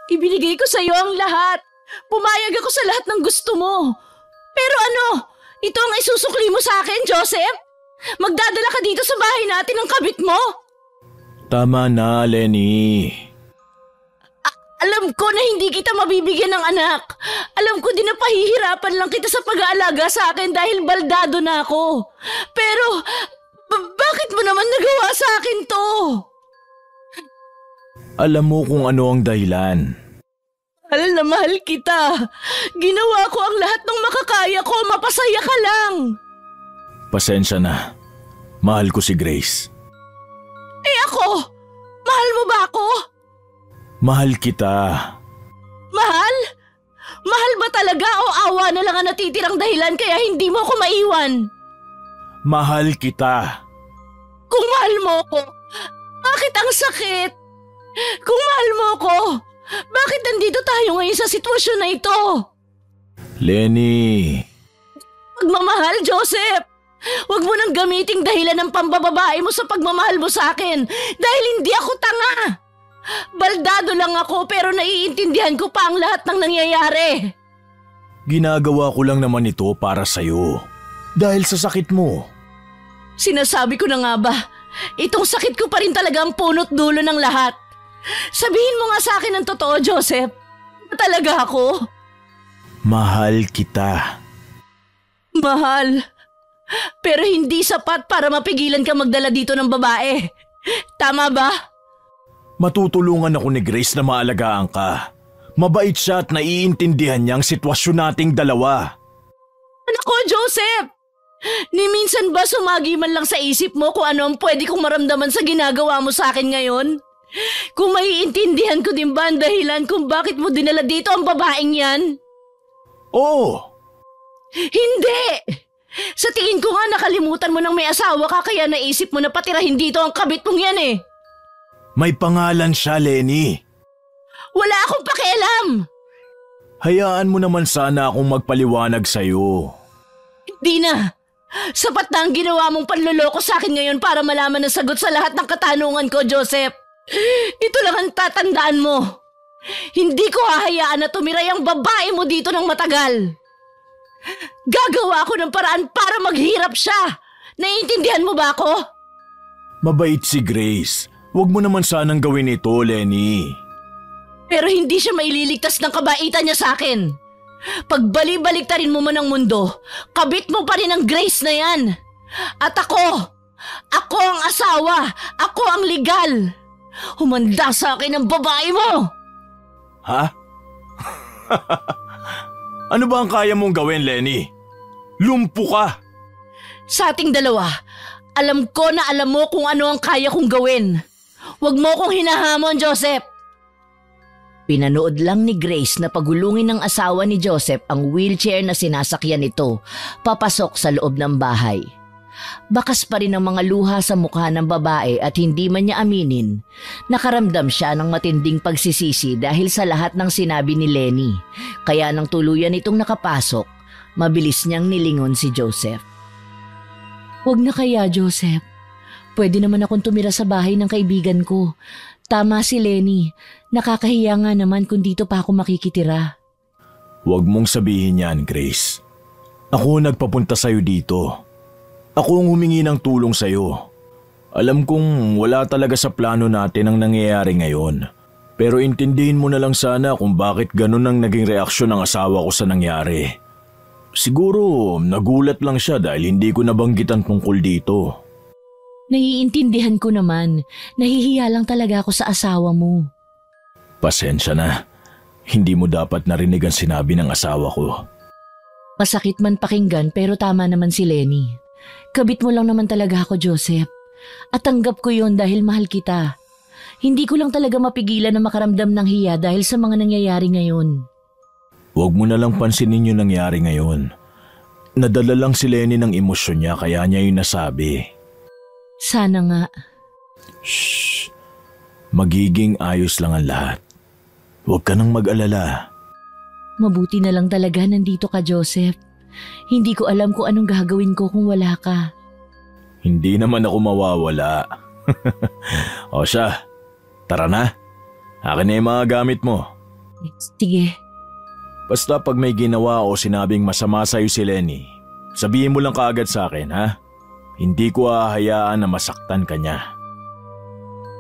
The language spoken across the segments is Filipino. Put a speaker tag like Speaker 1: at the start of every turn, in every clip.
Speaker 1: Ibinigay ko sa iyo ang lahat. Pumayag ako sa lahat ng gusto mo. Pero ano? Ito ang isusukli mo sa akin, Joseph? Magdadala ka dito sa bahay natin ng kabit mo?
Speaker 2: Tama na, Lenny.
Speaker 1: Alam ko na hindi kita mabibigyan ng anak. Alam ko din na pahihirapan lang kita sa pag-aalaga sa akin dahil baldado na ako. Pero, bakit mo naman nagawa sa akin to?
Speaker 2: Alam mo kung ano ang dahilan.
Speaker 1: Mahal na mahal kita. Ginawa ko ang lahat ng makakaya ko. Mapasaya ka lang.
Speaker 2: Pasensya na. Mahal ko si Grace.
Speaker 1: Eh ako? Mahal mo ba ako?
Speaker 2: Mahal kita.
Speaker 1: Mahal? Mahal ba talaga o awa na lang ang natitirang dahilan kaya hindi mo ako maiwan?
Speaker 2: Mahal kita.
Speaker 1: Kung mahal mo ko, bakit ang sakit? Kung mahal mo ko, bakit nandito tayo ngayon sa sitwasyon na ito?
Speaker 2: Lenny.
Speaker 1: Pagmamahal, Joseph. Huwag mo nang gamiting dahilan ng pambababae mo sa pagmamahal mo sa akin dahil hindi ako tanga. Baldado lang ako pero naiintindihan ko pa ang lahat ng nangyayari.
Speaker 2: Ginagawa ko lang naman ito para sa'yo. Dahil sa sakit mo.
Speaker 1: Sinasabi ko na nga ba, itong sakit ko pa rin talaga ang punot dulo ng lahat. Sabihin mo nga sa akin ang totoo, Joseph. Talaga ako?
Speaker 2: Mahal kita.
Speaker 1: Mahal. Pero hindi sapat para mapigilan ka magdala dito ng babae. Tama ba?
Speaker 2: Matutulungan ako ni Grace na maalagaan ka. Mabait siya at naiintindihan niya ang sitwasyon nating dalawa.
Speaker 1: Anak ko, Joseph! Ni minsan ba sumagi man lang sa isip mo kung ano ang pwede kong maramdaman sa ginagawa mo sa akin ngayon? Kung maiintindihan ko din ba ang dahilan kung bakit mo dinala dito ang babaeng yan?
Speaker 2: Oo!
Speaker 1: Hindi! Sa tingin ko nga nakalimutan mo nang may asawa ka kaya naisip mo na patirahin dito ang kabit mong yan eh.
Speaker 2: May pangalan siya, Lenny.
Speaker 1: Wala akong pakialam!
Speaker 2: Hayaan mo naman sana akong magpaliwanag sa'yo.
Speaker 1: Hindi na! Sapat na ang ginawa mong panloloko sa akin ngayon para malaman ang sagot sa lahat ng katanungan ko, Joseph. Ito lang ang tatandaan mo. Hindi ko hahayaan na tumiray ang babae mo dito ng matagal. Gagawa ako ng paraan para maghirap siya. Naiintindihan mo ba ako?
Speaker 2: Mabait si Grace. Huwag mo naman sanang gawin ito, Lenny.
Speaker 1: Pero hindi siya maililigtas ng kabaitan niya sa akin. Pagbali-baliktarin mo man ang mundo, kabit mo pa rin ang Grace na yan. At ako ang asawa, ako ang legal. Humanda sa akin ang babae mo.
Speaker 2: Ha? Ano ba ang kaya mong gawin, Lenny? Lumpo ka.
Speaker 1: Sa ating dalawa, alam ko na alam mo kung ano ang kaya kong gawin. Huwag mo kong hinahamon, Joseph. Pinanood lang ni Grace na pagulungin ng asawa ni Joseph ang wheelchair na sinasakyan nito papasok sa loob ng bahay. Bakas pa rin ang mga luha sa mukha ng babae at hindi man niya aminin, nakaramdam siya ng matinding pagsisisi dahil sa lahat ng sinabi ni Lenny. Kaya nang tuluyan itong nakapasok, mabilis niyang nilingon si Joseph. Huwag na kaya, Joseph. Pwede naman akong tumira sa bahay ng kaibigan ko. Tama si Lenny. Nakakahiya nga naman kung dito pa ako makikitira.
Speaker 2: Huwag mong sabihin yan, Grace. Ako nagpapunta sa'yo dito. Ako ang humingi ng tulong sa'yo. Alam kong wala talaga sa plano natin ang nangyayari ngayon. Pero intindihin mo na lang sana kung bakit ganun ang naging reaksyon ng asawa ko sa nangyari. Siguro nagulat lang siya dahil hindi ko nabanggitan tungkol dito.
Speaker 1: Naiintindihan ko naman. Nahihiya lang talaga ako sa asawa mo.
Speaker 2: Pasensya na. Hindi mo dapat narinig ang sinabi ng asawa ko.
Speaker 1: Masakit man pakinggan pero tama naman si Lenny. Kabit mo lang naman talaga ako, Joseph. At tanggap ko yon dahil mahal kita. Hindi ko lang talaga mapigilan na makaramdam ng hiya dahil sa mga nangyayari ngayon.
Speaker 2: Huwag mo na lang pansinin yung nangyari ngayon. Nadala lang si Lenny ng emosyon niya kaya niya yung nasabi.
Speaker 1: Sana nga.
Speaker 2: Shh. Magiging ayos lang ang lahat. Huwag ka nang mag-alala.
Speaker 1: Mabuti na lang talaga nandito ka, Joseph. Hindi ko alam kung anong gagawin ko kung wala ka.
Speaker 2: Hindi naman ako mawawala. O siya, tara na. Akin na yung mga gamit mo.
Speaker 1: Sige.
Speaker 2: Basta pag may ginawa o sinabing masama sa'yo si Lenny, sabihin mo lang kaagad sa akin, ha? Hindi ko hahayaan na masaktan ka niya.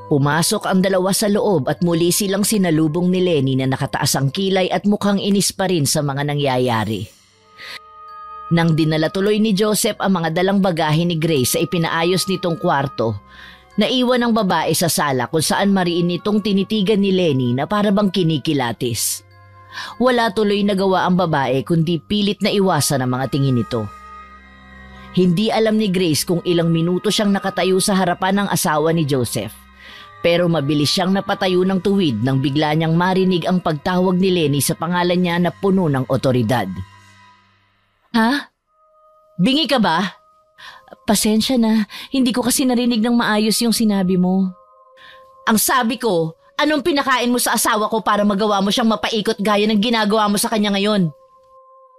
Speaker 1: Pumasok ang dalawa sa loob at muli silang sinalubong ni Lenny na nakataas ang kilay at mukhang inis pa rin sa mga nangyayari. Nang dinala tuloy ni Joseph ang mga dalang bagahe ni Grace sa ipinaayos nitong kwarto, naiwan ang babae sa sala kung saan mariin nitong tinitigan ni Lenny na para bang kinikilatis. Wala tuloy nagawa ang babae kundi pilit na iwasan ang mga tingin nito. Hindi alam ni Grace kung ilang minuto siyang nakatayo sa harapan ng asawa ni Joseph. Pero mabilis siyang napatayo ng tuwid nang bigla niyang marinig ang pagtawag ni Lenny sa pangalan niya na puno ng otoridad. Ha? Bingi ka ba? Pasensya na, hindi ko kasi narinig ng maayos yung sinabi mo. Ang sabi ko, anong pinakain mo sa asawa ko para magawa mo siyang mapaikot gaya ng ginagawa mo sa kanya ngayon?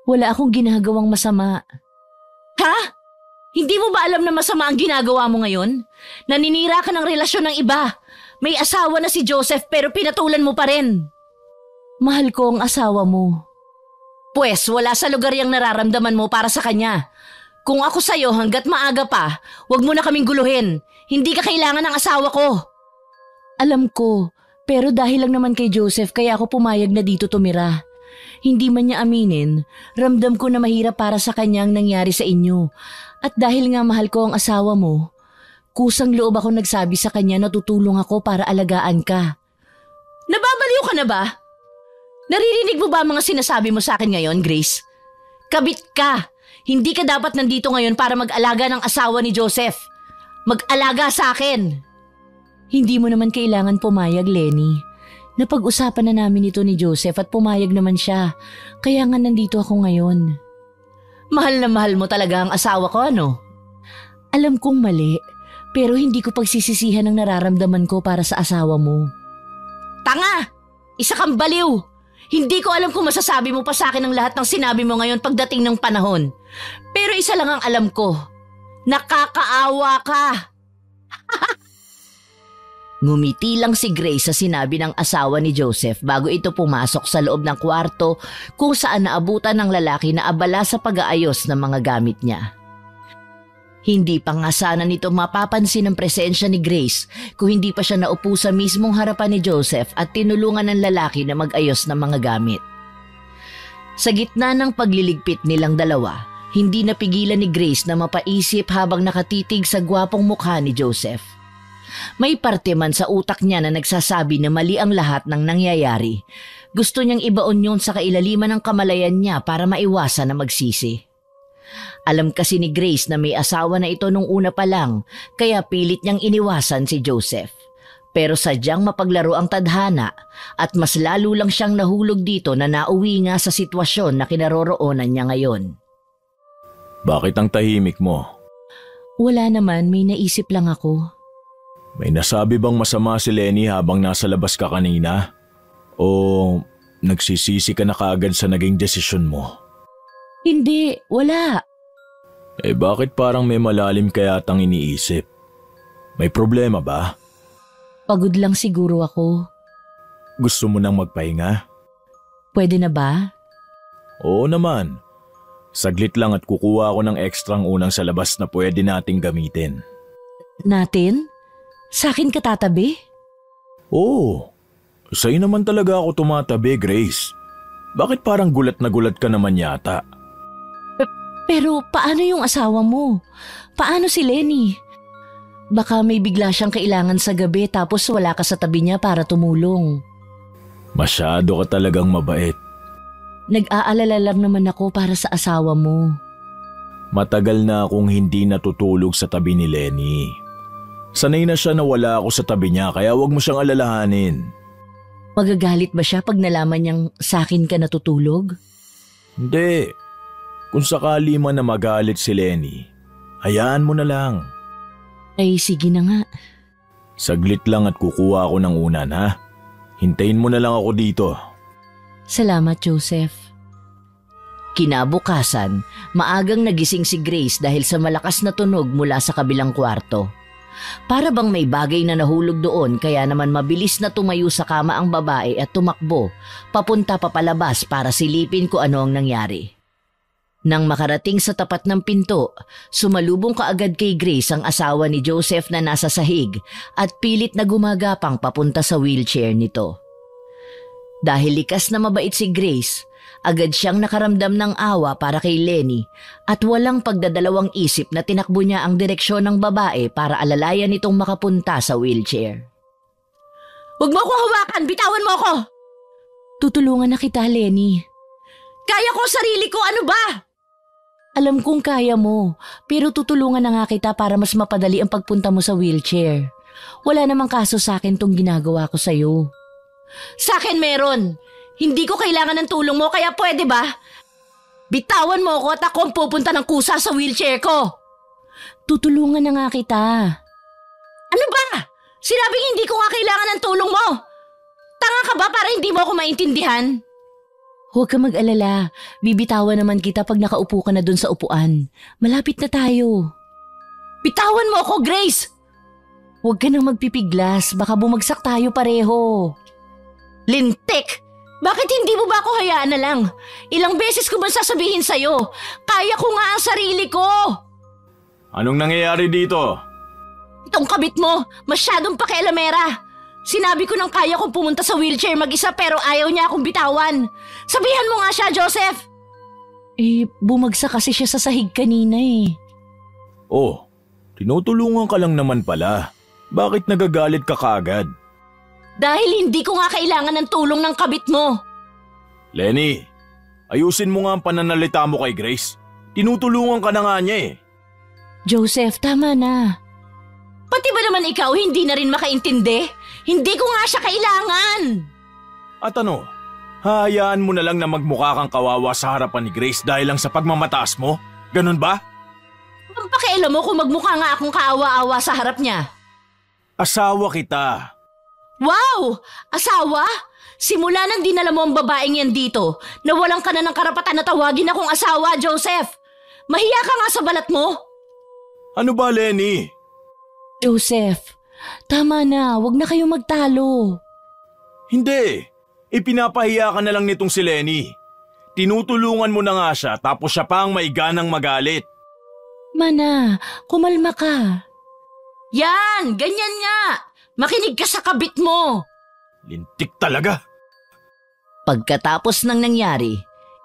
Speaker 1: Wala akong ginagawang masama. Ha? Hindi mo ba alam na masama ang ginagawa mo ngayon? Naninira ka ng relasyon ng iba. May asawa na si Joseph pero pinatulan mo pa rin. Mahal ko ang asawa mo. Pwes, wala sa lugar yung nararamdaman mo para sa kanya. Kung ako sa'yo hanggat maaga pa, wag mo na kaming guluhin. Hindi ka kailangan ng asawa ko. Alam ko, pero dahil lang naman kay Joseph kaya ako pumayag na dito tumira. Hindi man niya aminin, ramdam ko na mahirap para sa kanyang nangyari sa inyo. At dahil nga mahal ko ang asawa mo, kusang loob ako nagsabi sa kanya na tutulong ako para alagaan ka. Nababaliw ka na ba? Naririnig mo ba ang mga sinasabi mo sa akin ngayon, Grace? Kabit ka! Hindi ka dapat nandito ngayon para mag-alaga ng asawa ni Joseph. Mag-alaga sa akin! Hindi mo naman kailangan pumayag, Lenny. Napag-usapan na namin ito ni Joseph at pumayag naman siya. Kaya nga nandito ako ngayon. Mahal na mahal mo talaga ang asawa ko, ano? Alam kong mali, pero hindi ko pagsisisihan ang nararamdaman ko para sa asawa mo. Tanga! Isa kang baliw! Hindi ko alam kung masasabi mo pa sa akin ang lahat ng sinabi mo ngayon pagdating ng panahon. Pero isa lang ang alam ko. Nakakaawa ka! Ngumiti lang si Grace sa sinabi ng asawa ni Joseph bago ito pumasok sa loob ng kwarto kung saan naabutan ng lalaki na abala sa pag-aayos ng mga gamit niya. Hindi pa nga sana nito mapapansin ang presensya ni Grace kung hindi pa siya naupo sa mismong harapan ni Joseph at tinulungan ng lalaki na mag-ayos ng mga gamit. Sa gitna ng pagliligpit nilang dalawa, hindi napigilan ni Grace na mapaisip habang nakatitig sa gwapong mukha ni Joseph. May parte man sa utak niya na nagsasabi na mali ang lahat ng nangyayari. Gusto niyang ibaon yun sa kailaliman ng kamalayan niya para maiwasan na magsisi. Alam kasi ni Grace na may asawa na ito nung una pa lang, kaya pilit niyang iniwasan si Joseph. Pero sadyang mapaglaro ang tadhana at mas lalo lang siyang nahulog dito na nauwi nga sa sitwasyon na kinaroroonan niya ngayon.
Speaker 2: Bakit ang tahimik mo?
Speaker 1: Wala naman, may naisip lang ako.
Speaker 2: May nasabi bang masama si Lenny habang nasa labas ka kanina? O nagsisisi ka na kaagad sa naging desisyon mo?
Speaker 1: Hindi, wala.
Speaker 2: Bakit parang may malalim kaya tang iniisip? May problema ba?
Speaker 1: Pagod lang siguro ako.
Speaker 2: Gusto mo nang magpahinga?
Speaker 1: Pwede na ba?
Speaker 2: Oo naman. Saglit lang at kukuha ako ng ekstrang unang sa labas na pwede nating gamitin.
Speaker 1: Natin? Sa akin ka tatabi?
Speaker 2: Oo. Sa'yo naman talaga ako tumatabi, Grace. Bakit parang gulat na gulat ka naman yata?
Speaker 1: Pero paano yung asawa mo? Paano si Lenny? Baka may bigla siyang kailangan sa gabi tapos wala ka sa tabi niya para tumulong.
Speaker 2: Masyado ka talagang mabait.
Speaker 1: Nag-aalala lang naman ako para sa asawa mo.
Speaker 2: Matagal na akong hindi natutulog sa tabi ni Lenny. Sanay na siya na wala ako sa tabi niya kaya wag mo siyang alalahanin.
Speaker 1: Magagalit ba siya pag nalaman niyang sa akin ka natutulog?
Speaker 2: Hindi. Kung sakali man na magalit si Lenny, hayaan mo na lang.
Speaker 1: Ay sige na nga.
Speaker 2: Saglit lang at kukuha ako ng unan, ha? Hintayin mo na lang ako dito.
Speaker 1: Salamat, Joseph. Kinabukasan, maagang nagising si Grace dahil sa malakas na tunog mula sa kabilang kwarto. Para bang may bagay na nahulog doon kaya naman mabilis na tumayo sa kama ang babae at tumakbo, papunta papalabas para silipin kung ano ang nangyari. Nang makarating sa tapat ng pinto, sumalubong kaagad kay Grace ang asawa ni Joseph na nasa sahig at pilit na gumagapang papunta sa wheelchair nito. Dahil likas na mabait si Grace, agad siyang nakaramdam ng awa para kay Lenny at walang pagdadalawang isip na tinakbo niya ang direksyon ng babae para alalayan itong makapunta sa wheelchair. "Huwag mo akong hawakan! Bitawan mo ako!" "Tutulungan na kita, Lenny." "Kaya ko sarili ko, ano ba?" "Alam kong kaya mo, pero tutulungan na nga kita para mas mapadali ang pagpunta mo sa wheelchair. Wala namang kaso sa akin tong ginagawa ko sa'yo." "Sa akin meron. Hindi ko kailangan ng tulong mo kaya pwede ba? Bitawan mo ako at ako ang pupunta ng kusa sa wheelchair ko." "Tutulungan na nga kita." "Ano ba? Sinabing hindi ko nga kailangan ng tulong mo. Tanga ka ba para hindi mo ako maintindihan?" "Huwag ka mag-alala. Bibitawan naman kita pag nakaupo ka na dun sa upuan. Malapit na tayo." "Bitawan mo ako, Grace!" "Huwag ka nang magpipiglas. Baka bumagsak tayo pareho." "Lintik! Bakit hindi mo ba ako hayaan na lang? Ilang beses ko ba sasabihin sa'yo? Kaya ko nga ang sarili ko!"
Speaker 2: Anong nangyayari dito?
Speaker 1: "Itong kabit mo, masyadong pakialamera. Sinabi ko nang kaya kong pumunta sa wheelchair mag-isa pero ayaw niya akong bitawan. Sabihan mo nga siya, Joseph!" Bumagsak kasi siya sa sahig kanina eh."
Speaker 2: Oh, tinutulungan ka lang naman pala. Bakit nagagalit ka kaagad?
Speaker 1: "Dahil hindi ko nga kailangan ng tulong ng kabit mo."
Speaker 2: Lenny, ayusin mo nga ang pananalita mo kay Grace. Tinutulungan ka na nga niya eh.
Speaker 1: "Joseph, tama na." "Pati ba naman ikaw hindi na rin makaintindi? Hindi ko nga siya kailangan."
Speaker 2: At ano, hahayaan mo na lang na magmukha kang kawawa sa harapan ni Grace dahil lang sa pagmamataas mo? Ganun ba?
Speaker 1: "Ang pakialam mo kung magmukha nga akong kaawa-awa sa harap niya?"
Speaker 2: Asawa kita.
Speaker 1: "Wow! Asawa? Simula nang dinala mo ang babaeng yan dito, nawalan ka na ng karapatan na tawagin akong asawa, Joseph. Mahiya ka nga sa balat mo."
Speaker 2: Ano ba, Lenny?
Speaker 1: "Joseph, tama na. Huwag na kayong magtalo."
Speaker 2: Hindi. Ipinapahiya ka na lang nitong si Lenny. Tinutulungan mo na nga siya tapos siya pa ang maiganang magalit.
Speaker 1: "Mana, kumalma ka." "Yan! Ganyan nga! Makinig ka sa kabit mo!"
Speaker 2: Lintik talaga.
Speaker 1: Pagkatapos ng nangyari,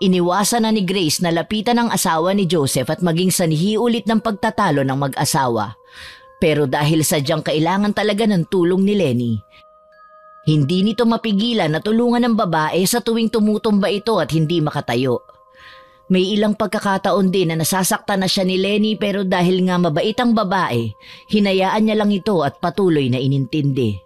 Speaker 1: iniwasan na ni Grace na lapitan ang asawa ni Joseph at maging sanhi ulit ng pagtatalo ng mag-asawa. Pero dahil sadyang kailangan talaga ng tulong ni Lenny, hindi nito mapigilan na tulungan ng babae sa tuwing tumutumba ito at hindi makatayo. May ilang pagkakataon din na nasasaktan na siya ni Lenny pero dahil nga mabait ang babae, hinayaan niya lang ito at patuloy na inintindi.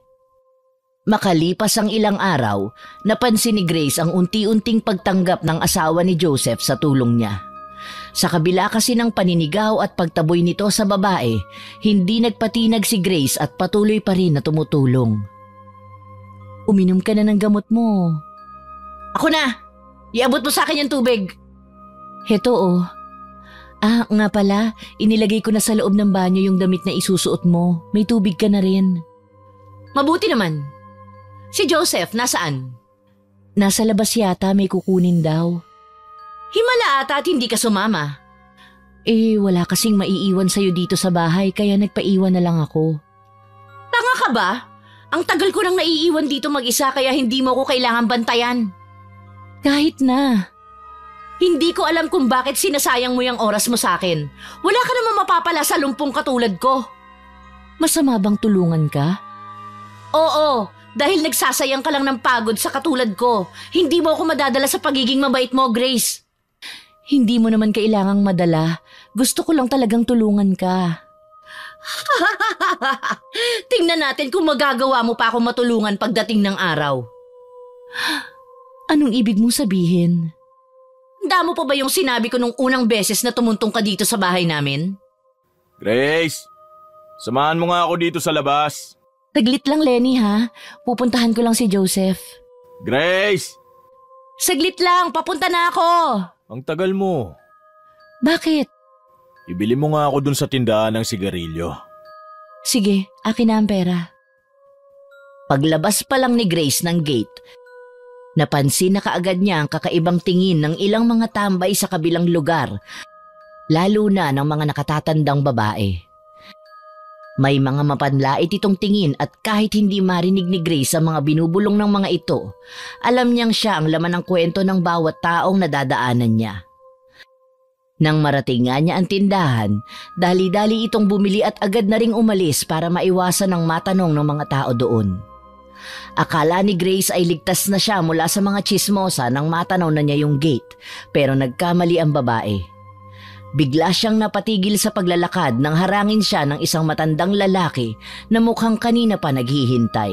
Speaker 1: Makalipas ang ilang araw, napansin ni Grace ang unti-unting pagtanggap ng asawa ni Joseph sa tulong niya. Sa kabila kasi ng paninigaw at pagtaboy nito sa babae, hindi nagpatinag si Grace at patuloy pa rin na tumutulong. "Uminom ka na ng gamot mo." "Ako na! Iabot mo sa akin yung tubig." "Heto oh." Nga pala, inilagay ko na sa loob ng banyo yung damit na isusuot mo. May tubig ka na rin." "Mabuti naman. Si Joseph, nasaan?" "Nasa labas yata, may kukunin daw." "Himala ata at hindi ka sumama." Wala kasing maiiwan sa'yo dito sa bahay kaya nagpaiwan na lang ako." "Tanga ka ba? Ang tagal ko nang naiiwan dito mag-isa kaya hindi mo ko kailangan bantayan." "Kahit na." "Hindi ko alam kung bakit sinasayang mo yung oras mo sa akin. Wala ka naman mapapala sa lumpong katulad ko." "Masama bang tulungan ka?" "Oo, dahil nagsasayang ka lang ng pagod sa katulad ko. Hindi mo ako madadala sa pagiging mabait mo, Grace." "Hindi mo naman kailangang madala. Gusto ko lang talagang tulungan ka." "Tingnan natin kung magagawa mo pa akong matulungan pagdating ng araw." "Anong ibig mong sabihin?" "Damo pa ba yung sinabi ko nung unang beses na tumuntong ka dito sa bahay namin?"
Speaker 2: Grace, samahan mo nga ako dito sa labas.
Speaker 1: "Saglit lang, Lenny ha. Pupuntahan ko lang si Joseph."
Speaker 2: Grace!
Speaker 1: "Saglit lang, papunta na ako."
Speaker 2: Ang tagal mo.
Speaker 1: "Bakit?"
Speaker 2: Ibili mo nga ako dun sa tindahan ng sigarilyo.
Speaker 1: Sige, akin na ang pera. Paglabas pa lang ni Grace ng gate, napansin na kaagad niya ang kakaibang tingin ng ilang mga tambay sa kabilang lugar, lalo na ng mga nakatatandang babae. May mga mapanlait itong tingin at kahit hindi marinig ni Grace ang mga binubulong ng mga ito, alam niyang siya ang laman ng kwento ng bawat taong nadadaanan niya. Nang marating nga niya ang tindahan, dali-dali itong bumili at agad na ring umalis para maiwasan ang matanong ng mga tao doon. Akala ni Grace ay ligtas na siya mula sa mga tsismosa nang matanaw na niya yung gate, pero nagkamali ang babae. Bigla siyang napatigil sa paglalakad nang harangin siya ng isang matandang lalaki na mukhang kanina pa naghihintay.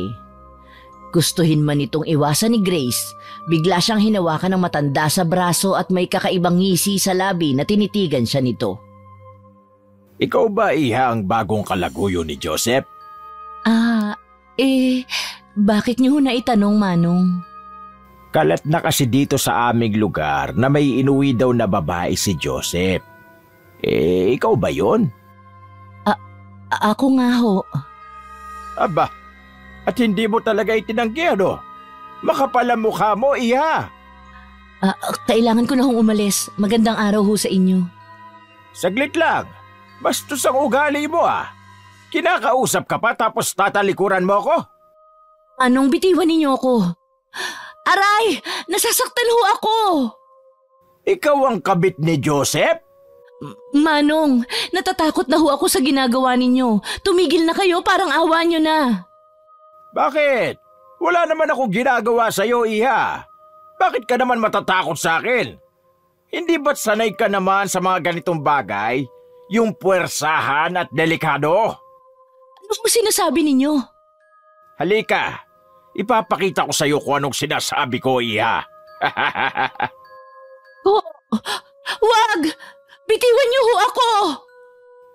Speaker 1: Gustuhin man itong iwasan ni Grace, bigla siyang hinawakan ng matanda sa braso at may kakaibang ngisi sa labi na tinitigan siya nito.
Speaker 2: Ikaw ba iha ang bagong kalaguyo ni Joseph?
Speaker 1: Bakit niyo na itanong, Manong?
Speaker 2: Kalat na kasi dito sa aming lugar na may inuwi daw na babae si Joseph. Ikaw ba yon?
Speaker 1: Ako nga ho.
Speaker 2: Aba, at hindi mo talaga itinanggi ano? Makapal ang mukha mo, iha.
Speaker 1: Kailangan ko na hong umalis. Magandang araw ho sa inyo.
Speaker 2: Saglit lang. Bastos ang ugali mo Kinakausap ka pa tapos tatalikuran mo ko?
Speaker 1: Anong bitiwan ninyo ko? Aray! Nasasaktan ho ako!
Speaker 2: Ikaw ang kabit ni Joseph?
Speaker 1: Manong, natatakot na ho ako sa ginagawa ninyo. Tumigil na kayo, parang awa nyo na.
Speaker 2: Bakit? Wala naman akong ginagawa sa'yo, iha. Bakit ka naman matatakot sa akin? Hindi ba't sanay ka naman sa mga ganitong bagay? Yung puwersahan at delikado?
Speaker 1: Ano mo sinasabi ninyo?
Speaker 2: Halika, ipapakita ko sa'yo kung anong sinasabi ko, iha.
Speaker 1: Wag! Bitiwan niyo ho ako!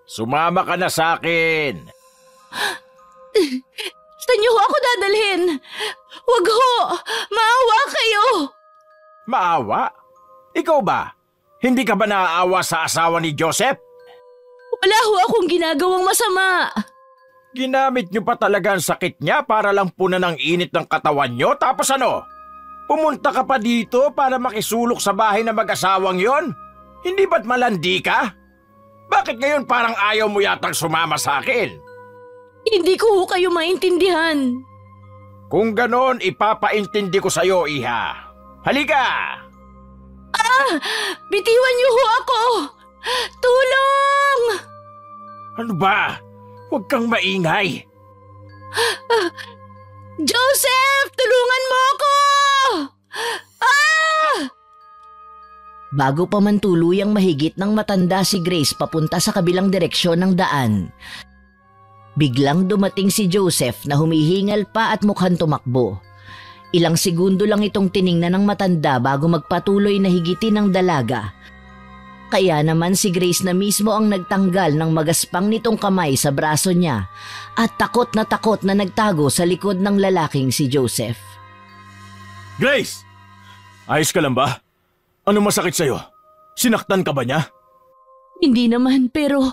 Speaker 2: Sumama ka na sa akin.
Speaker 1: Saan niyo ho ako dadalhin? Wag ho! Maawa kayo!
Speaker 2: Maawa? Ikaw ba? Hindi ka ba naaawa sa asawa ni Joseph?
Speaker 1: Wala ho akong ginagawang masama.
Speaker 2: Ginamit niyo pa talaga ang sakit niya para lang punan ang init ng katawan niyo? Tapos ano? Pumunta ka pa dito para makisulok sa bahay ng mag-asawang yon? Hindi ba't malandi ka? Bakit ngayon parang ayaw mo yatang sumama sa akin?
Speaker 1: Hindi ko ho kayo maintindihan.
Speaker 2: Kung ganon, ipapaintindi ko sa'yo, iha. Halika!
Speaker 1: Bitiwan niyo ho ako! Tulong!
Speaker 2: Ano ba? Huwag kang maingay.
Speaker 1: Joseph! Tulungan mo ako! Bago pa man tuluyang mahigit ng matanda si Grace papunta sa kabilang direksyon ng daan, biglang dumating si Joseph na humihingal pa at mukhang tumakbo. Ilang segundo lang itong tiningnan ng matanda bago magpatuloy na higitin ng dalaga. Kaya naman si Grace na mismo ang nagtanggal ng magaspang nitong kamay sa braso niya at takot na nagtago sa likod ng lalaking si Joseph.
Speaker 2: Grace! Ayos ka lang ba? Ano masakit sa'yo? Sinaktan ka ba niya?
Speaker 1: Hindi naman, pero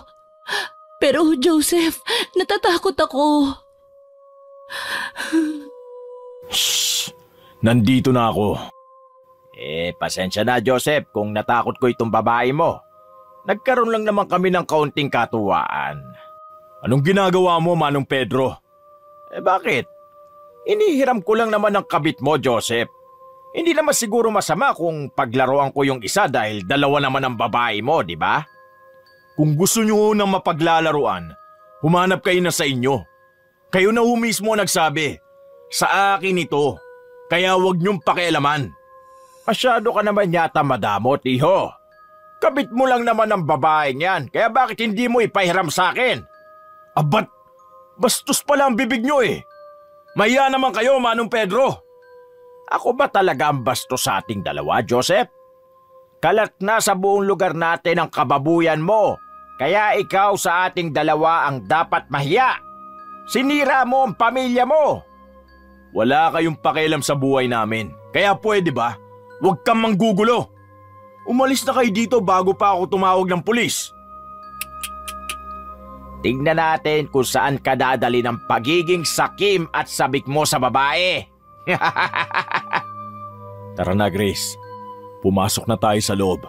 Speaker 1: Joseph, natatakot ako.
Speaker 2: Shh! Nandito na ako. Pasensya na, Joseph, kung natakot ko itong babae mo. Nagkaroon lang naman kami ng kaunting katuwaan. Anong ginagawa mo, Manong Pedro? Bakit? Inihiram ko lang naman ang kabit mo, Joseph. Hindi naman siguro masama kung paglaruan ko yung isa dahil dalawa naman ang babae mo, di ba? Kung gusto nyo nang mapaglalaruan, humanap kayo na sa inyo. Kayo na mismo nagsabi, sa akin ito, kaya huwag nyong pakialaman. Masyado ka naman yata madamot, iho. Kabit mo lang naman ang babaeng yan, kaya bakit hindi mo ipahiram sa akin? Abat, bastos pala ang bibig nyo eh. Mahiya naman kayo, Manong Pedro. Ako ba talaga ang bastos sa ating dalawa, Joseph? Kalat na sa buong lugar natin ang kababuyan mo, kaya ikaw sa ating dalawa ang dapat mahiya. Sinira mo ang pamilya mo. Wala kayong pakialam sa buhay namin, kaya pwede ba? Huwag kang manggugulo. Umalis na kayo dito bago pa ako tumawag ng pulis. Tingnan natin kung saan ka dadali ng pagiging sakim at sabik mo sa babae. Tara na, Grace. Pumasok na tayo sa loob.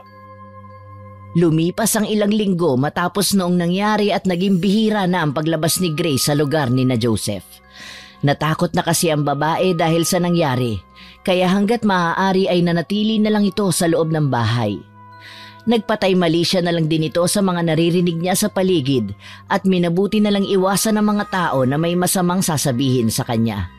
Speaker 1: Lumipas ang ilang linggo matapos noong nangyari at naging bihira na ang paglabas ni Grace sa lugar ni na Joseph. Natakot na kasi ang babae dahil sa nangyari, kaya hanggat maaari ay nanatili na lang ito sa loob ng bahay. Nagpatay mali siya na lang din ito sa mga naririnig niya sa paligid at minabuti na lang iwasan ng mga tao na may masamang sasabihin sa kanya.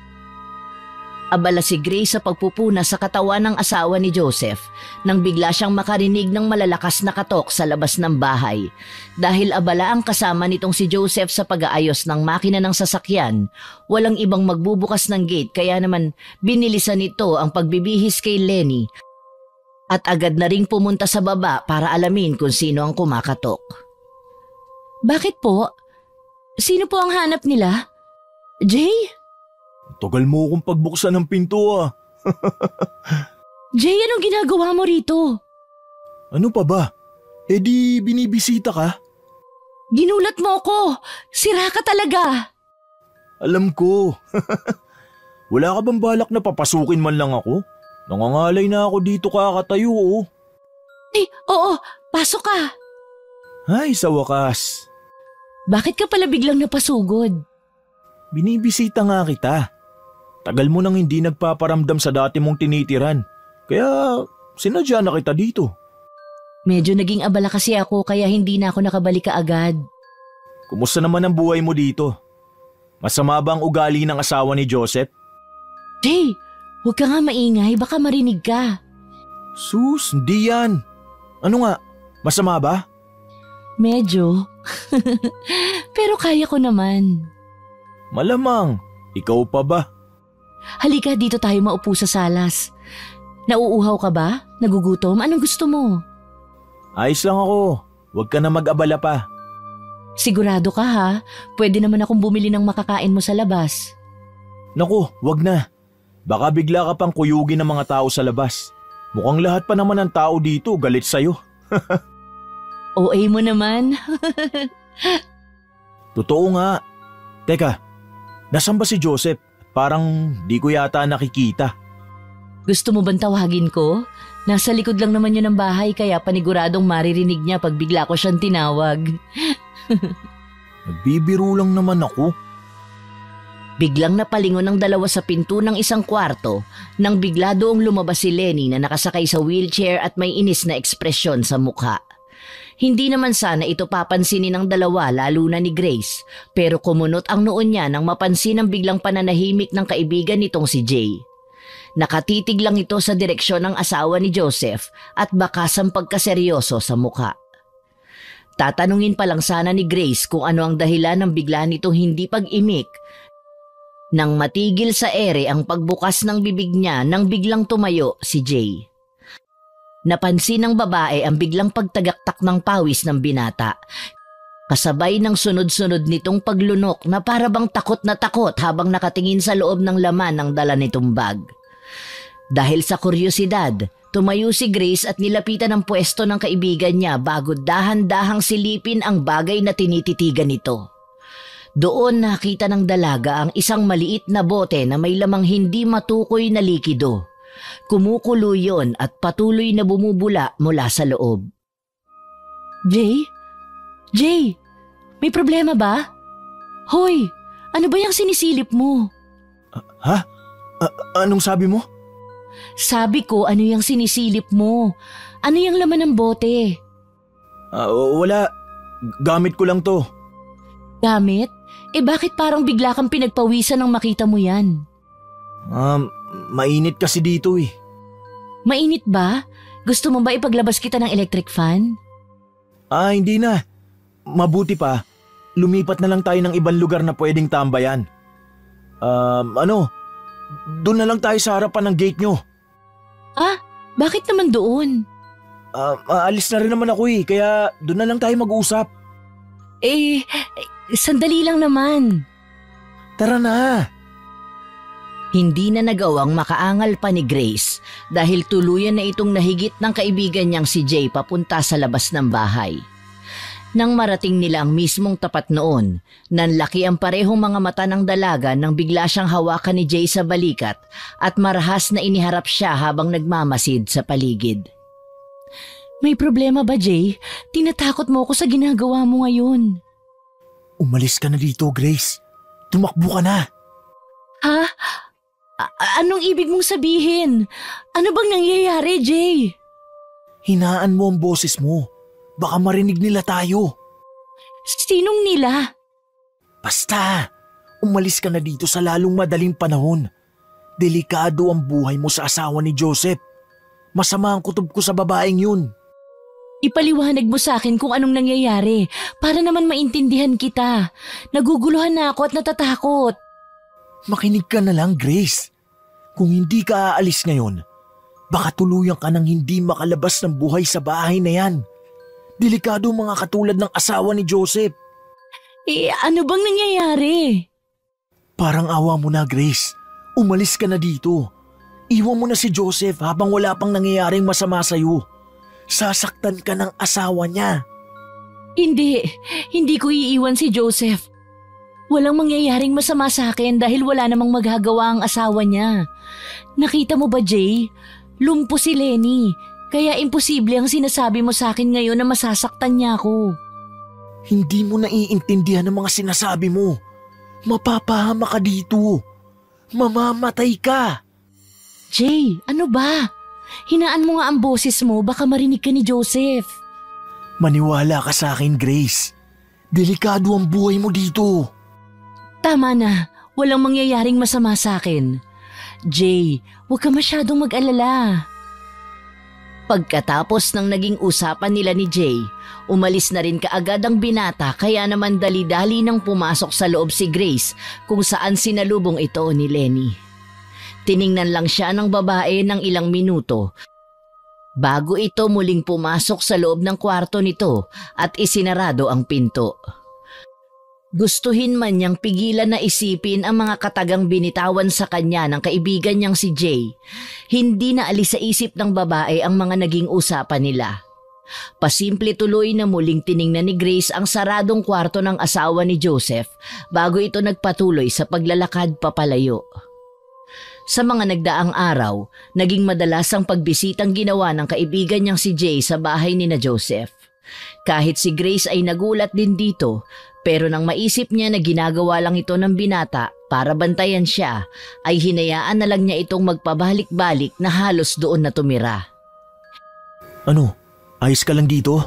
Speaker 1: Abala si Grace sa pagpupuna sa katawan ng asawa ni Joseph nang bigla siyang makarinig ng malalakas na katok sa labas ng bahay. Dahil abala ang kasama nitong si Joseph sa pag-aayos ng makina ng sasakyan, walang ibang magbubukas ng gate kaya naman binilisan nito ang pagbibihis kay Lenny at agad na ring pumunta sa baba para alamin kung sino ang kumakatok. Bakit po? Sino po ang hanap nila? Jay?
Speaker 2: Tagal mo akong pagbuksan ng pinto ah.
Speaker 1: Jay, anong ginagawa mo rito?
Speaker 2: Ano pa ba? Eh di binibisita ka?
Speaker 1: Ginulat mo ko! Sira ka talaga!
Speaker 2: Alam ko. Wala ka bang balak na papasukin man lang ako? Nangangalay na ako dito kakatayo oh.
Speaker 1: Eh, oo, pasok ka!
Speaker 2: Ay, sa wakas.
Speaker 1: Bakit ka pala biglang napasugod?
Speaker 2: Binibisita nga kita. Tagal mo nang hindi nagpaparamdam sa dati mong tinitiran. Kaya sinadya na kita dito.
Speaker 1: Medyo naging abala kasi ako kaya hindi na ako nakabalik kaagad.
Speaker 2: Kumusta naman ang buhay mo dito? Masama ba ang ugali ng asawa ni Joseph?
Speaker 1: Jay, huwag ka nga maingay, baka marinig ka.
Speaker 2: Sus, hindi yan. Ano nga, masama ba?
Speaker 1: Medyo. Pero kaya ko naman.
Speaker 2: Malamang, ikaw pa ba?
Speaker 1: Halika dito tayo maupo sa salas. Nauuhaw ka ba? Nagugutom? Anong gusto mo?
Speaker 2: Ayos lang ako. Huwag ka na mag-abala pa.
Speaker 1: Sigurado ka ha? Pwede naman akong bumili ng makakain mo sa labas.
Speaker 2: Naku, wag na. Baka bigla ka pang kuyugin ng mga tao sa labas. Mukhang lahat pa naman ng tao dito galit sa'yo.
Speaker 1: OA mo naman.
Speaker 2: Totoo nga. Teka, nasan ba si Joseph? Parang di ko yata nakikita.
Speaker 1: Gusto mo bang tawagin ko? Nasa likod lang naman yun ng bahay kaya paniguradong maririnig niya pag bigla ko siyang tinawag.
Speaker 2: Nagbibiro lang naman ako.
Speaker 1: Biglang napalingon ng dalawa sa pinto ng isang kwarto nang bigla doong lumabas si Lenny na nakasakay sa wheelchair at may inis na ekspresyon sa mukha. Hindi naman sana ito papansinin ng dalawa lalo na ni Grace, pero kumunot ang noon niya nang mapansin ang biglang pananahimik ng kaibigan nitong si Jay. Nakatitig lang ito sa direksyon ng asawa ni Joseph at bakasang pagkaseryoso sa mukha. Tatanungin pa lang sana ni Grace kung ano ang dahilan ng bigla nitong hindi pag-imik nang matigil sa ere ang pagbukas ng bibig niya nang biglang tumayo si Jay. Napansin ng babae ang biglang pagtagaktak ng pawis ng binata, kasabay ng sunod-sunod nitong paglunok na para bang takot na takot habang nakatingin sa loob ng laman ng dala nitong bag. Dahil sa kuryosidad, tumayo si Grace at nilapitan ang pwesto ng kaibigan niya bago dahan-dahang silipin ang bagay na tinititigan nito. Doon nakita ng dalaga ang isang maliit na bote na may lamang hindi matukoy na likido. Kumukulo yon at patuloy na bumubula mula sa loob. Jay? Jay, may problema ba? Hoy, ano ba yung sinisilip mo?
Speaker 2: Ha? Anong sabi mo?
Speaker 1: Sabi ko ano yung sinisilip mo. Ano yung laman ng bote?
Speaker 2: Wala. Gamit ko lang to.
Speaker 1: Gamit? Eh bakit parang bigla kang pinagpawisan nang makita mo yan?
Speaker 2: Mainit kasi dito eh.
Speaker 1: Mainit ba? Gusto mo ba ipaglabas kita ng electric fan?
Speaker 2: Hindi na. Mabuti pa. Lumipat na lang tayo ng ibang lugar na pwedeng tambayan. Doon na lang tayo sa harapan ng gate nyo.
Speaker 1: Bakit naman doon?
Speaker 2: Aalis na rin naman ako eh, kaya doon na lang tayo mag-usap.
Speaker 1: Sandali lang naman.
Speaker 2: Tara na.
Speaker 1: Hindi na nagawang makaangal pa ni Grace dahil tuluyan na itong nahigit ng kaibigan niyang si Jay papunta sa labas ng bahay. Nang marating nila ang mismong tapat noon, nanlaki ang parehong mga mata ng dalaga nang bigla siyang hawakan ni Jay sa balikat at marahas na iniharap siya habang nagmamasid sa paligid. May problema ba, Jay? Tinatakot mo ako sa ginagawa mo ngayon.
Speaker 2: Umalis ka na dito, Grace. Tumakbo ka na.
Speaker 1: Ha? Anong ibig mong sabihin? Ano bang nangyayari, Jay?
Speaker 2: Hinaan mo ang boses mo. Baka marinig nila tayo.
Speaker 1: Sinong nila?
Speaker 2: Basta, umalis ka na dito sa lalong madaling panahon. Delikado ang buhay mo sa asawa ni Joseph. Masama ang kutob ko sa babaeng yun.
Speaker 1: Ipaliwanag mo sa akin kung anong nangyayari para naman maintindihan kita. Naguguluhan na ako at natatakot.
Speaker 2: Makinig ka na lang, Grace. Kung hindi ka aalis ngayon, baka tuluyan ka nang hindi makalabas ng buhay sa bahay na yan. Delikado mga katulad ng asawa ni Joseph.
Speaker 1: Ano bang nangyayari?
Speaker 2: Parang awa mo na, Grace. Umalis ka na dito. Iwan mo na si Joseph habang wala pang nangyayaring masama sa'yo. Sasaktan ka ng asawa niya.
Speaker 1: Hindi ko iiwan si Joseph. Walang mangyayaring masama sa akin dahil wala namang magagawa ang asawa niya. Nakita mo ba, Jay? Lumpo si Lenny. Kaya imposible ang sinasabi mo sa akin ngayon na masasaktan niya ako.
Speaker 2: Hindi mo naiintindihan ang mga sinasabi mo. Mapapahama ka dito. Mamamatay ka.
Speaker 1: Jay, ano ba? Hinaan mo nga ang boses mo, baka marinig ka ni Joseph.
Speaker 2: Maniwala ka sa akin, Grace. Delikado ang buhay mo dito.
Speaker 1: Tama na, walang mangyayaring masama sa akin. Jay, huwag ka masyadong mag-alala. Pagkatapos ng naging usapan nila ni Jay, umalis na rin kaagad ang binata kaya naman dali-dali nang pumasok sa loob si Grace kung saan sinalubong ito ni Lenny. Tiningnan lang siya ng babae ng ilang minuto bago ito muling pumasok sa loob ng kwarto nito at isinarado ang pinto. Gustuhin man niyang pigilan na isipin ang mga katagang binitawan sa kanya ng kaibigan niyang si Jay, hindi na alis sa isip ng babae ang mga naging usapan nila. Pasimple tuloy na muling tiningnan ni Grace ang saradong kwarto ng asawa ni Joseph bago ito nagpatuloy sa paglalakad papalayo. Sa mga nagdaang araw, naging madalas ang pagbisitang ginawa ng kaibigan niyang si Jay sa bahay ni na Joseph. Kahit si Grace ay nagulat din dito, pero nang maisip niya na ginagawa lang ito ng binata para bantayan siya, ay hinayaan na lang niya itong magpabalik-balik na halos doon na tumira.
Speaker 2: Ano? Ayos ka lang dito?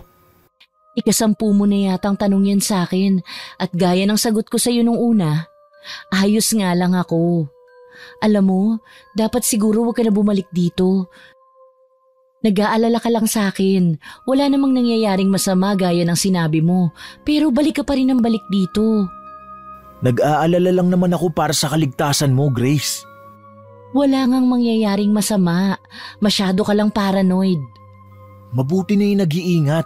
Speaker 1: Ikasampu mo na yatang tanong yan sa akin at gaya ng sagot ko sa iyo nung una, ayos nga lang ako. Alam mo, dapat siguro huwag ka na bumalik dito. Nag-aalala ka lang sa akin. Wala namang nangyayaring masama gaya ng sinabi mo. Pero balik ka pa rin ng balik dito.
Speaker 2: Nag-aalala lang naman ako para sa kaligtasan mo, Grace.
Speaker 1: Wala ngang mangyayaring masama. Masyado ka lang paranoid.
Speaker 2: Mabuti na yung nag-iingat.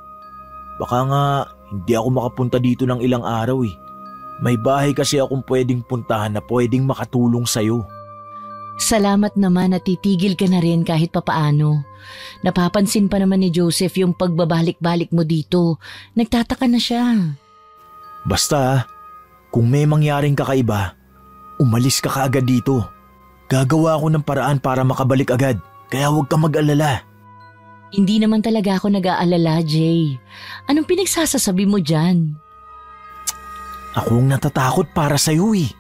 Speaker 2: Baka nga hindi ako makapunta dito ng ilang araw eh. May bahay kasi akong pwedeng puntahan na pwedeng makatulong sa'yo.
Speaker 1: Salamat naman at titigil ka na rin kahit papaano. Napapansin pa naman ni Joseph yung pagbabalik-balik mo dito. Nagtataka na siya.
Speaker 2: Basta, kung may mangyaring kakaiba, umalis ka kaagad dito. Gagawa ako ng paraan para makabalik agad, kaya huwag ka mag-alala.
Speaker 1: Hindi naman talaga ako nag-aalala, Jay. Anong pinagsasasabi mo dyan?
Speaker 2: Ako ang natatakot para sa'yo eh.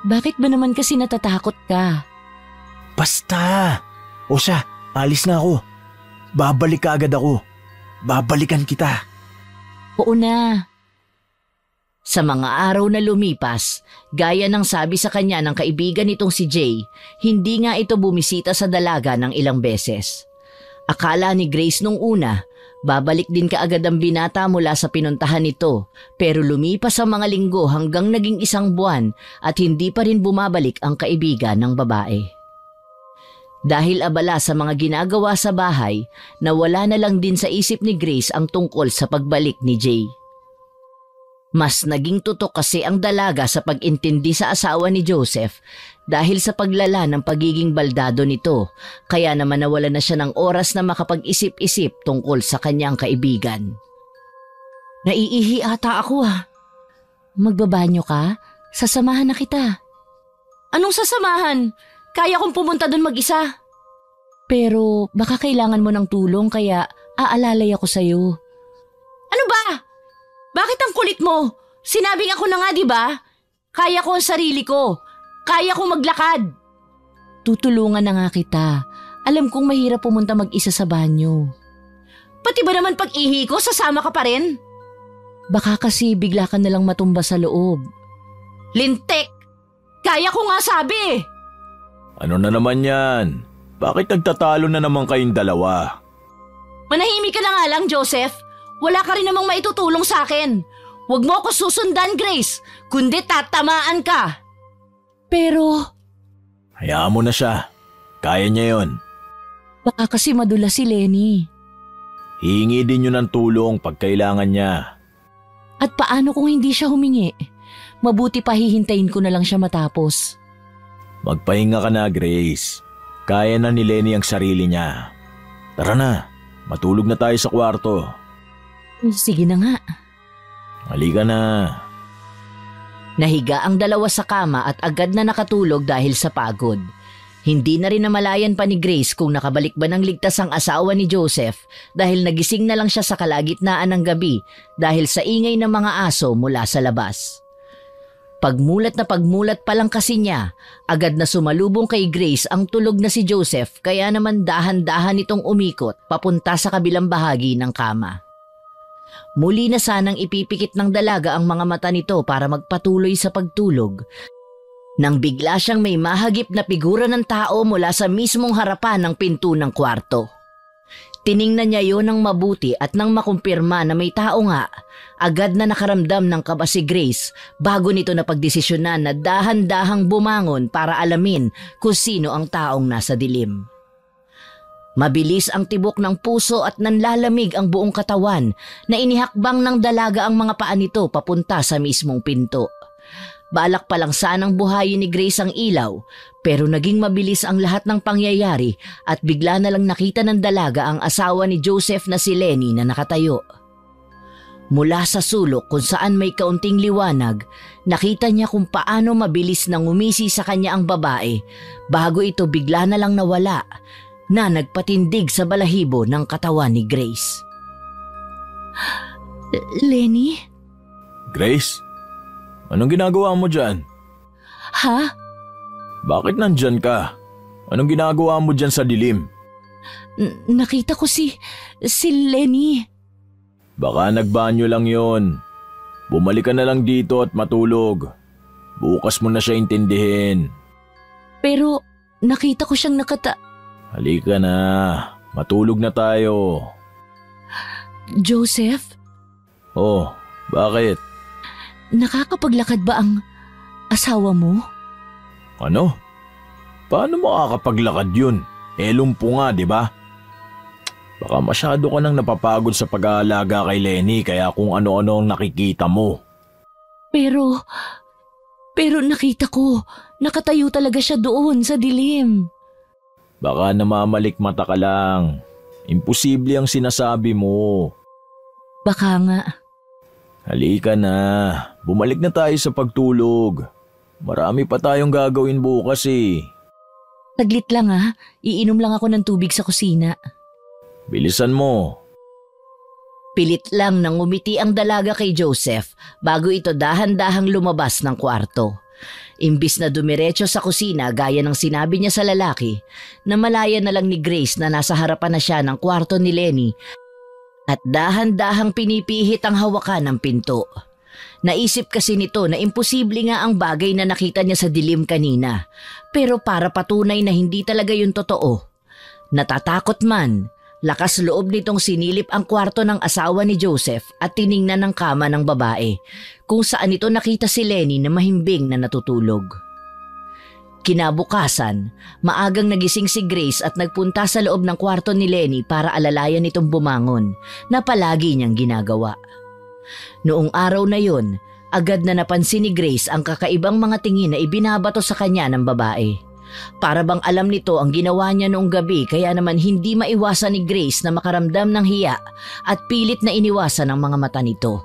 Speaker 1: Bakit ba naman kasi natatakot ka?
Speaker 2: Basta! O siya, alis na ako. Babalik ka agad ako. Babalikan kita.
Speaker 1: Oo na. Sa mga araw na lumipas, gaya ng sabi sa kanya ng kaibigan nitong si Jay, hindi nga ito bumisita sa dalaga ng ilang beses. Akala ni Grace nung una, babalik din kaagad ang binata mula sa pinuntahan nito, pero lumipas ang mga linggo hanggang naging isang buwan at hindi pa rin bumabalik ang kaibigan ng babae. Dahil abala sa mga ginagawa sa bahay, nawala na lang din sa isip ni Grace ang tungkol sa pagbalik ni Jay. Mas naging tutok kasi ang dalaga sa pag-intindi sa asawa ni Joseph dahil sa paglala ng pagiging baldado nito, kaya naman nawala na siya ng oras na makapag-isip-isip tungkol sa kanyang kaibigan. Naiihi ata ako Magbabanyo ka? Sasamahan na kita. Anong sasamahan? Kaya kong pumunta doon mag-isa. Pero baka kailangan mo ng tulong kaya aalalay ako sa'yo. Ano ba? Bakit ang kulit mo? Sinabing ako na nga, di ba? Kaya ko ang sarili ko. Kaya kong maglakad. Tutulungan na nga kita. Alam kong mahirap pumunta mag-isa sa banyo. Pati ba naman pag-ihi ko, sasama ka pa rin? Baka kasi bigla ka nalang matumba sa loob. Lintik! Kaya ko nga sabi!
Speaker 2: Ano na naman yan? Bakit nagtatalo na naman kayong dalawa?
Speaker 1: Manahimik ka na nga lang, Joseph. Wala ka rin namang maitutulong sa akin. Huwag mo ako susundan, Grace, kundi tatamaan ka. Pero…
Speaker 2: Hayaan mo na siya. Kaya niya yon.
Speaker 1: Baka kasi madula si Lenny.
Speaker 2: Hihingi din yun ng tulong pag kailangan niya.
Speaker 1: At paano kung hindi siya humingi? Mabuti pa hihintayin ko na lang siya matapos.
Speaker 2: Magpahinga ka na, Grace. Kaya na ni Lenny ang sarili niya. Tara na, matulog na tayo sa kwarto.
Speaker 1: Sige na nga.
Speaker 2: Halika na.
Speaker 1: Nahiga ang dalawa sa kama at agad na nakatulog dahil sa pagod. Hindi na rin namalayan pa ni Grace kung nakabalik ba ng ligtas ang asawa ni Joseph dahil nagising na lang siya sa kalagitnaan ng gabi dahil sa ingay ng mga aso mula sa labas. Pagmulat pa lang kasi niya, agad na sumalubong kay Grace ang tulog na si Joseph kaya naman dahan-dahan itong umikot papunta sa kabilang bahagi ng kama. Muli na sanang ipipikit ng dalaga ang mga mata nito para magpatuloy sa pagtulog, nang bigla siyang may mahagip na figura ng tao mula sa mismong harapan ng pinto ng kwarto. Tiningnan niya yon ng mabuti at nang makumpirma na may tao nga, agad na nakaramdam ng kaba si Grace bago nito napagdesisyonan na dahan-dahang bumangon para alamin kung sino ang taong nasa dilim. Mabilis ang tibok ng puso at nanlalamig ang buong katawan na inihakbang ng dalaga ang mga paa nito papunta sa mismong pinto. Balak pa lang sanang buhayin ni Grace ang ilaw pero naging mabilis ang lahat ng pangyayari at bigla na lang nakita ng dalaga ang asawa ni Joseph na si Lenny na nakatayo. Mula sa sulok kung saan may kaunting liwanag, nakita niya kung paano mabilis nang umisi sa kanya ang babae bago ito bigla na lang nawala na nagpatindig sa balahibo ng katawan ni Grace. Lenny?
Speaker 2: Grace? Anong ginagawa mo dyan?
Speaker 1: Ha?
Speaker 2: Bakit nandyan ka? Anong ginagawa mo dyan sa dilim?
Speaker 1: Nakita ko si Lenny.
Speaker 2: Baka nagbanyo lang yon. Bumalik ka na lang dito at matulog. Bukas mo na siya intindihin.
Speaker 1: Pero nakita ko siyang
Speaker 2: Halika na. Matulog na tayo.
Speaker 1: Joseph?
Speaker 2: Oh, bakit?
Speaker 1: Nakakapaglakad ba ang asawa mo?
Speaker 2: Ano? Paano makakapaglakad yun? Lumpo nga, di ba? Baka masyado ka nang napapagod sa pag-aalaga kay Lenny kaya kung ano-ano ang nakikita mo. Pero
Speaker 1: nakita ko, nakatayo talaga siya doon sa dilim.
Speaker 2: Baka namamalikmata ka lang. Imposible ang sinasabi mo.
Speaker 1: Baka nga.
Speaker 2: Halika na. Bumalik na tayo sa pagtulog. Marami pa tayong gagawin bukas eh.
Speaker 1: Saglit lang iinom lang ako ng tubig sa kusina.
Speaker 2: Bilisan mo.
Speaker 1: Pilit lang nang umiti ang dalaga kay Joseph bago ito dahan-dahang lumabas ng kwarto. Imbis na dumiretso sa kusina gaya ng sinabi niya sa lalaki, namalaya na lang ni Grace na nasa harapan na siya ng kwarto ni Lenny at dahan-dahang pinipihit ang hawakan ng pinto. Naisip kasi nito na imposible nga ang bagay na nakita niya sa dilim kanina, pero para patunay na hindi talaga yun totoo. Natatakot man, lakas loob nitong sinilip ang kwarto ng asawa ni Joseph at tiningnan ng kama ng babae kung saan ito nakita si Lenny na mahimbing na natutulog. Kinabukasan, maagang nagising si Grace at nagpunta sa loob ng kwarto ni Lenny para alalayan itong bumangon na palagi niyang ginagawa. Noong araw na yon, agad na napansin ni Grace ang kakaibang mga tingin na ibinabato sa kanya ng babae. Para bang alam nito ang ginawa niya noong gabi kaya naman hindi maiwasan ni Grace na makaramdam ng hiya at pilit na iniwasan ang mga mata nito.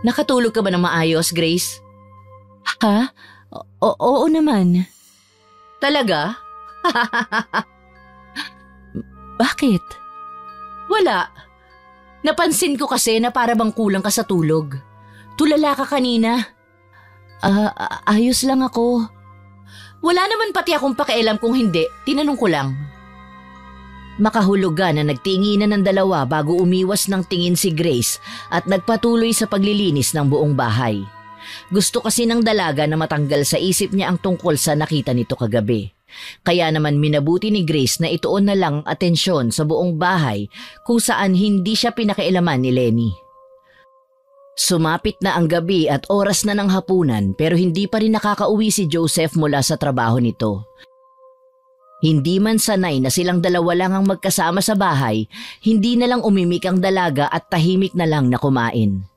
Speaker 1: Nakatulog ka ba ng maayos, Grace? Ha? Oo naman. Talaga? Bakit? Wala. Napansin ko kasi na para bang kulang ka sa tulog. Tulala ka kanina. Ayos lang ako. Wala naman pati akong pakialam kung hindi, tinanong ko lang. Makahulugan na nagtinginan ng dalawa bago umiwas ng tingin si Grace at nagpatuloy sa paglilinis ng buong bahay. Gusto kasi ng dalaga na matanggal sa isip niya ang tungkol sa nakita nito kagabi. Kaya naman minabuti ni Grace na ituon na lang atensyon sa buong bahay kung saan hindi siya pinakialaman ni Lenny. Sumapit na ang gabi at oras na ng hapunan pero hindi pa rin nakakauwi si Joseph mula sa trabaho nito. Hindi man sanay na silang dalawa lang ang magkasama sa bahay, hindi na lang umimik ang dalaga at tahimik na lang na kumain.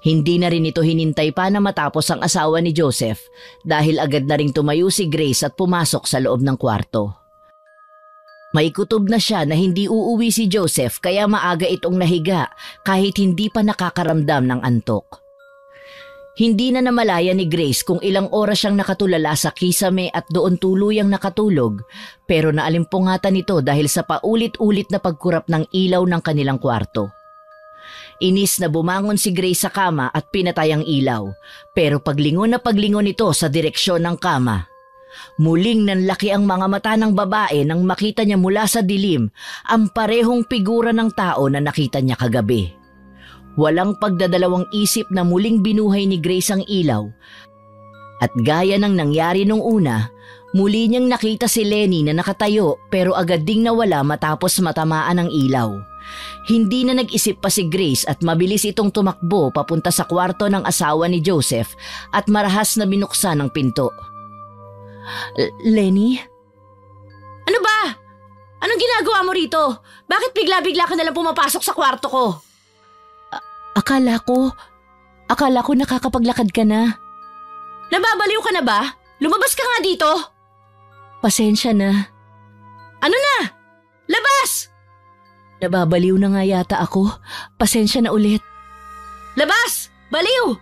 Speaker 1: Hindi na rin ito hinintay pa na matapos ang asawa ni Joseph dahil agad na ring tumayo si Grace at pumasok sa loob ng kwarto. May kutob na siya na hindi uuwi si Joseph kaya maaga itong nahiga kahit hindi pa nakakaramdam ng antok. Hindi na namalaya ni Grace kung ilang oras siyang nakatulala sa kisame at doon tuluyang nakatulog pero naalimpungatan ito dahil sa paulit-ulit na pagkurap ng ilaw ng kanilang kwarto. Inis na bumangon si Grace sa kama at pinatay ang ilaw pero paglingon ito sa direksyon ng kama. Muling nanlaki ang mga mata ng babae nang makita niya mula sa dilim ang parehong figura ng tao na nakita niya kagabi. Walang pagdadalawang isip na muling binuhay ni Grace ang ilaw. At gaya ng nangyari nung una, muli niyang nakita si Lenny na nakatayo pero agad ding nawala matapos matamaan ng ilaw. Hindi na nag-isip pa si Grace at mabilis itong tumakbo papunta sa kwarto ng asawa ni Joseph at marahas na binuksan ang pinto. Lenny? Ano ba? Anong ginagawa mo rito? Bakit bigla-bigla ka nalang pumapasok sa kwarto ko? Akala ko nakakapaglakad ka na. Nababaliw ka na ba? Lumabas ka nga dito. Pasensya na. Ano na? Labas! Nababaliw na nga yata ako. Pasensya na ulit. Labas! Baliw!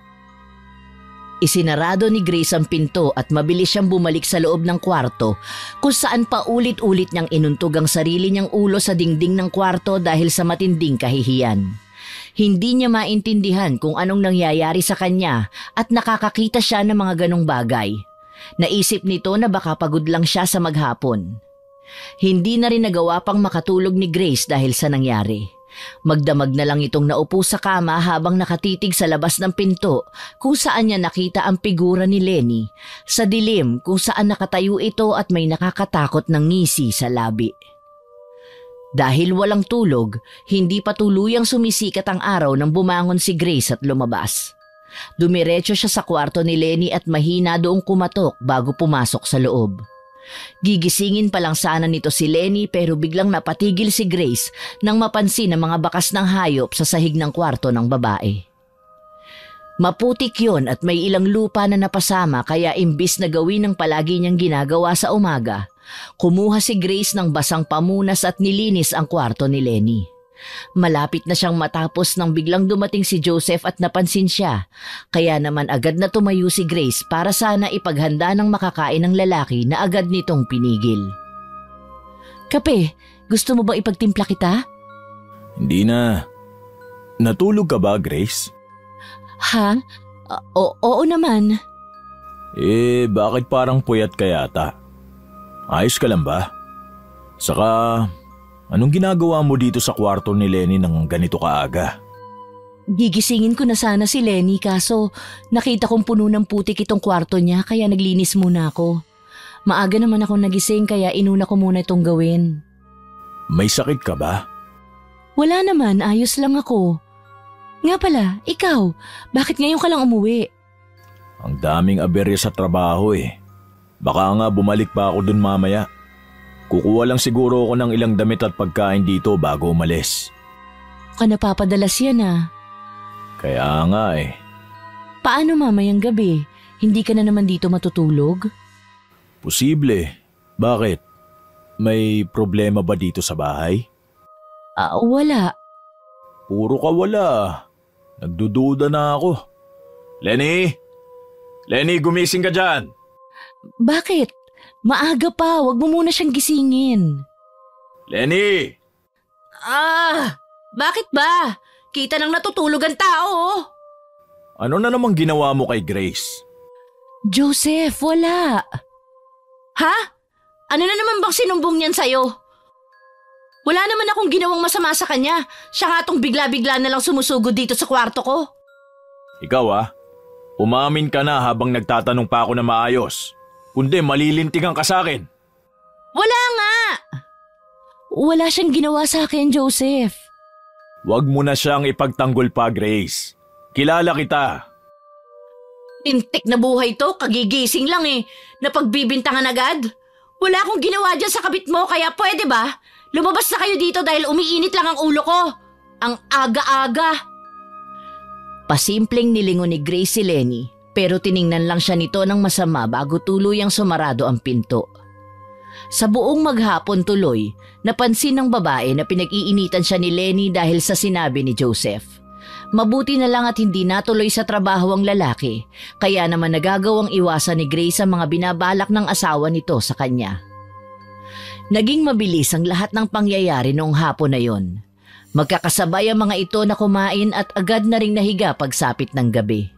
Speaker 1: Isinarado ni Grace ang pinto at mabilis siyang bumalik sa loob ng kwarto kung saan paulit-ulit niyang inuntog ang sarili niyang ulo sa dingding ng kwarto dahil sa matinding kahihiyan. Hindi niya maintindihan kung anong nangyayari sa kanya at nakakakita siya ng mga ganong bagay. Naisip nito na baka pagod lang siya sa maghapon. Hindi na rin nagawa pang makatulog ni Grace dahil sa nangyari. Magdamag na lang itong naupo sa kama habang nakatitig sa labas ng pinto kung saan niya nakita ang figura ni Lenny sa dilim kung saan nakatayo ito at may nakakatakot ng ngisi sa labi. Dahil walang tulog, hindi pa tuluyang sumisikat ang araw nang bumangon si Grace at lumabas. Dumiretso siya sa kwarto ni Lenny at mahina doong kumatok bago pumasok sa loob. Gigisingin pa lang sana nito si Lenny pero biglang napatigil si Grace nang mapansin ang mga bakas ng hayop sa sahig ng kwarto ng babae. Maputik yon at may ilang lupa na napasama kaya imbis na gawin ang palagi niyang ginagawa sa umaga, kumuha si Grace ng basang pamunas at nilinis ang kwarto ni Lenny. Malapit na siyang matapos nang biglang dumating si Joseph at napansin siya, kaya naman agad na tumayo si Grace para sana ipaghanda ng makakain ng lalaki na agad nitong pinigil. Kape, gusto mo ba ipagtimpla kita?
Speaker 2: Hindi na. Natulog ka ba, Grace?
Speaker 1: Ha? Oo naman.
Speaker 2: Bakit parang puyat ka yata? Ayos ka lang ba? Saka, anong ginagawa mo dito sa kwarto ni Lenny ng ganito kaaga?
Speaker 1: Gigisingin ko na sana si Lenny kaso nakita kong puno ng putik itong kwarto niya kaya naglinis muna ako. Maaga naman ako nagising kaya inuna ko muna itong gawin.
Speaker 2: May sakit ka ba?
Speaker 1: Wala naman, ayos lang ako. Nga pala, ikaw, bakit ngayon ka lang umuwi?
Speaker 2: Ang daming aberya sa trabaho eh. Baka nga bumalik pa ako dun mamaya. Kukuha lang siguro ako ng ilang damit at pagkain dito bago umalis.
Speaker 1: Ka napapadalas yan ah.
Speaker 2: Kaya nga eh.
Speaker 1: Paano mamayang gabi? Hindi ka na naman dito matutulog?
Speaker 2: Posible. Bakit? May problema ba dito sa bahay?
Speaker 1: Wala.
Speaker 2: Puro ka wala. Nagdududa na ako. Lenny! Lenny, gumising ka dyan!
Speaker 1: Bakit? Maaga pa, wag mo muna siyang gisingin.
Speaker 2: Lenny!
Speaker 1: Bakit ba? Kita nang natutulog ang tao.
Speaker 2: Ano na namang ginawa mo kay Grace?
Speaker 1: Joseph, wala. Ha? Ano na naman bang sinumbong niyan sa'yo? Wala naman akong ginawang masama sa kanya. Siya nga tong bigla-bigla na lang sumusugod dito sa kwarto ko.
Speaker 2: Ikaw umamin ka na habang nagtatanong pa ako na maayos. Kundi malilintigan ka sa akin.
Speaker 1: Wala nga! Wala siyang ginawa sa akin, Joseph.
Speaker 2: Huwag mo na siyang ipagtanggol pa, Grace. Kilala kita.
Speaker 1: Lintik na buhay to, kagigising lang Napagbibintangan agad. Wala akong ginawa dyan sa kabit mo, kaya pwede ba? Lumabas na kayo dito dahil umiinit lang ang ulo ko. Ang aga-aga. Pasimpleng nilingon ni Grace si Lenny, pero tiningnan lang siya nito ng masama bago tuluyang sumarado ang pinto. Sa buong maghapon tuloy, napansin ng babae na pinag-iinitan siya ni Lenny dahil sa sinabi ni Joseph. Mabuti na lang at hindi natuloy sa trabaho ang lalaki, kaya naman nagagawang iwasan ni Grace ang mga binabalak ng asawa nito sa kanya. Naging mabilis ang lahat ng pangyayari noong hapon na yon. Magkakasabay ang mga ito na kumain at agad na ring nahiga pagsapit ng gabi.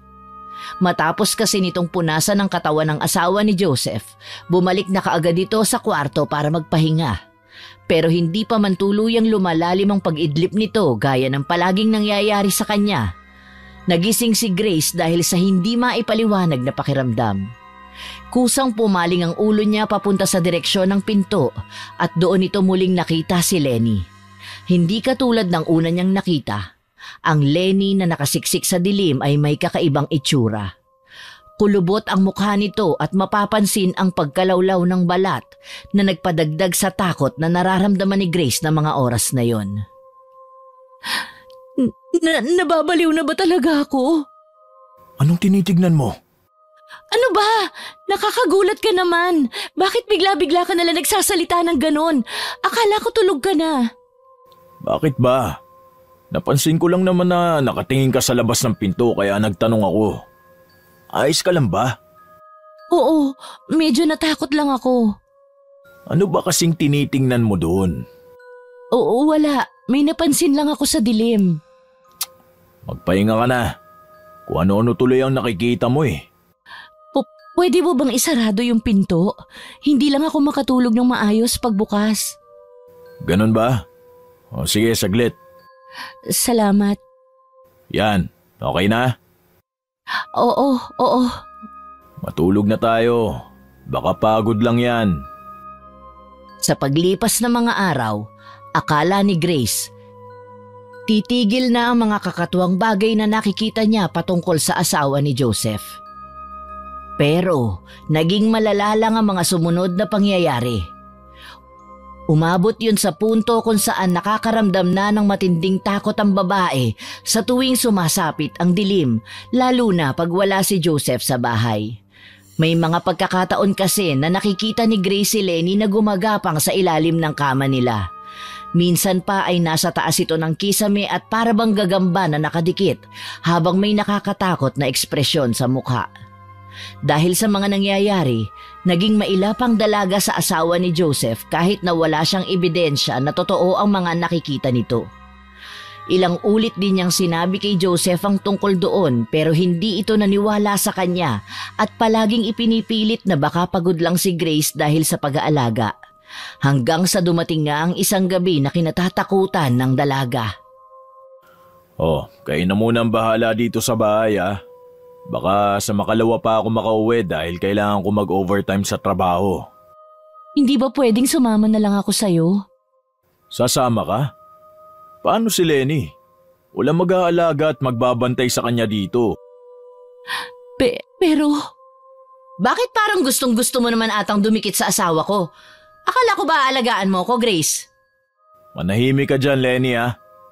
Speaker 1: Matapos kasi nitong punasan ng katawan ng asawa ni Joseph, bumalik na kaagad ito sa kwarto para magpahinga. Pero hindi pa man tuluyang lumalalim ang pag-idlip nito gaya ng palaging nangyayari sa kanya. Nagising si Grace dahil sa hindi maipaliwanag na pakiramdam. Kusang pumaling ang ulo niya papunta sa direksyon ng pinto at doon ito muling nakita si Lenny. Hindi katulad ng una niyang nakita. Ang Lenny na nakasiksik sa dilim ay may kakaibang itsura. Kulubot ang mukha nito at mapapansin ang pagkalawlaw ng balat na nagpadagdag sa takot na nararamdaman ni Grace na mga oras na yon. Nababaliw na ba talaga ako?
Speaker 2: Anong tinitignan mo?
Speaker 1: Ano ba? Nakakagulat ka naman. Bakit bigla-bigla ka nalang nagsasalita ng ganon? Akala ko tulog ka na.
Speaker 2: Bakit ba? Napansin ko lang naman na nakatingin ka sa labas ng pinto kaya nagtanong ako. Ayos ka lang ba?
Speaker 1: Oo, medyo natakot lang ako.
Speaker 2: Ano ba kasing tinitingnan mo doon?
Speaker 1: Oo, wala. May napansin lang ako sa dilim.
Speaker 2: Magpahinga ka na. Kung ano-ano tuloy ang nakikita mo
Speaker 1: Pwede mo bang isarado yung pinto? Hindi lang ako makatulog ng maayos pagbukas.
Speaker 2: Ganon ba? O sige, saglit.
Speaker 1: Salamat.
Speaker 2: Yan, okay na?
Speaker 1: Oo.
Speaker 2: Matulog na tayo. Baka pagod lang yan.
Speaker 1: Sa paglipas ng mga araw, akala ni Grace, titigil na ang mga kakatuwang bagay na nakikita niya patungkol sa asawa ni Joseph. Pero naging malala lang ang mga sumunod na pangyayari. Umabot yun sa punto kung saan nakakaramdam na ng matinding takot ang babae sa tuwing sumasapit ang dilim, lalo na pag wala si Joseph sa bahay. May mga pagkakataon kasi na nakikita ni Grace si Lenny na gumagapang sa ilalim ng kama nila. Minsan pa ay nasa taas ito ng kisame at para bang gagamba na nakadikit habang may nakakatakot na ekspresyon sa mukha. Dahil sa mga nangyayari, naging mailapang dalaga sa asawa ni Joseph kahit na wala siyang ebidensya na totoo ang mga nakikita nito. Ilang ulit din niyang sinabi kay Joseph ang tungkol doon pero hindi ito naniwala sa kanya at palaging ipinipilit na baka pagod lang si Grace dahil sa pag-aalaga. Hanggang sa dumating nga ang isang gabi na kinatatakutan ng dalaga.
Speaker 2: Kayo na muna ang bahala dito sa bahay Baka sa makalawa pa ako makauwi dahil kailangan ko mag-overtime sa trabaho.
Speaker 1: Hindi ba pwedeng sumama na lang ako sa'yo?
Speaker 2: Sasama ka? Paano si Lenny? Walang mag-aalaga at magbabantay sa kanya dito.
Speaker 1: Pero... Bakit parang gustong-gusto mo naman atang dumikit sa asawa ko? Akala ko ba aalagaan mo ko, Grace?
Speaker 2: Manahimik ka dyan, Lenny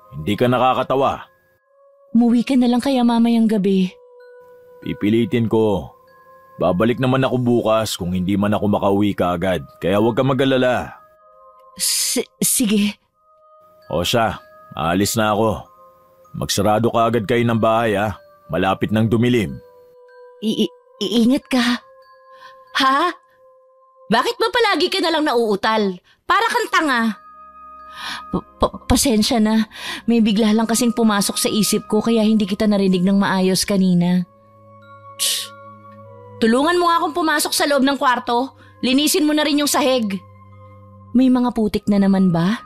Speaker 2: Hindi ka nakakatawa.
Speaker 1: Umuwi ka na lang kaya mamayang gabi.
Speaker 2: Pipilitin ko. Babalik naman ako bukas kung hindi man ako makauwi kaagad. Kaya huwag ka mag-alala.
Speaker 1: Sige.
Speaker 2: O siya, aalis na ako. Magsarado ka agad kayo ng bahay Malapit ng dumilim.
Speaker 1: Iingat ka. Ha? Bakit ba palagi ka na lang nauutal? Para kang tanga. Pasensya na. May bigla lang kasing pumasok sa isip ko kaya hindi kita narinig ng maayos kanina. Shh. Tulungan mo nga akong pumasok sa loob ng kwarto. Linisin mo na rin yung sahig. May mga putik na naman ba?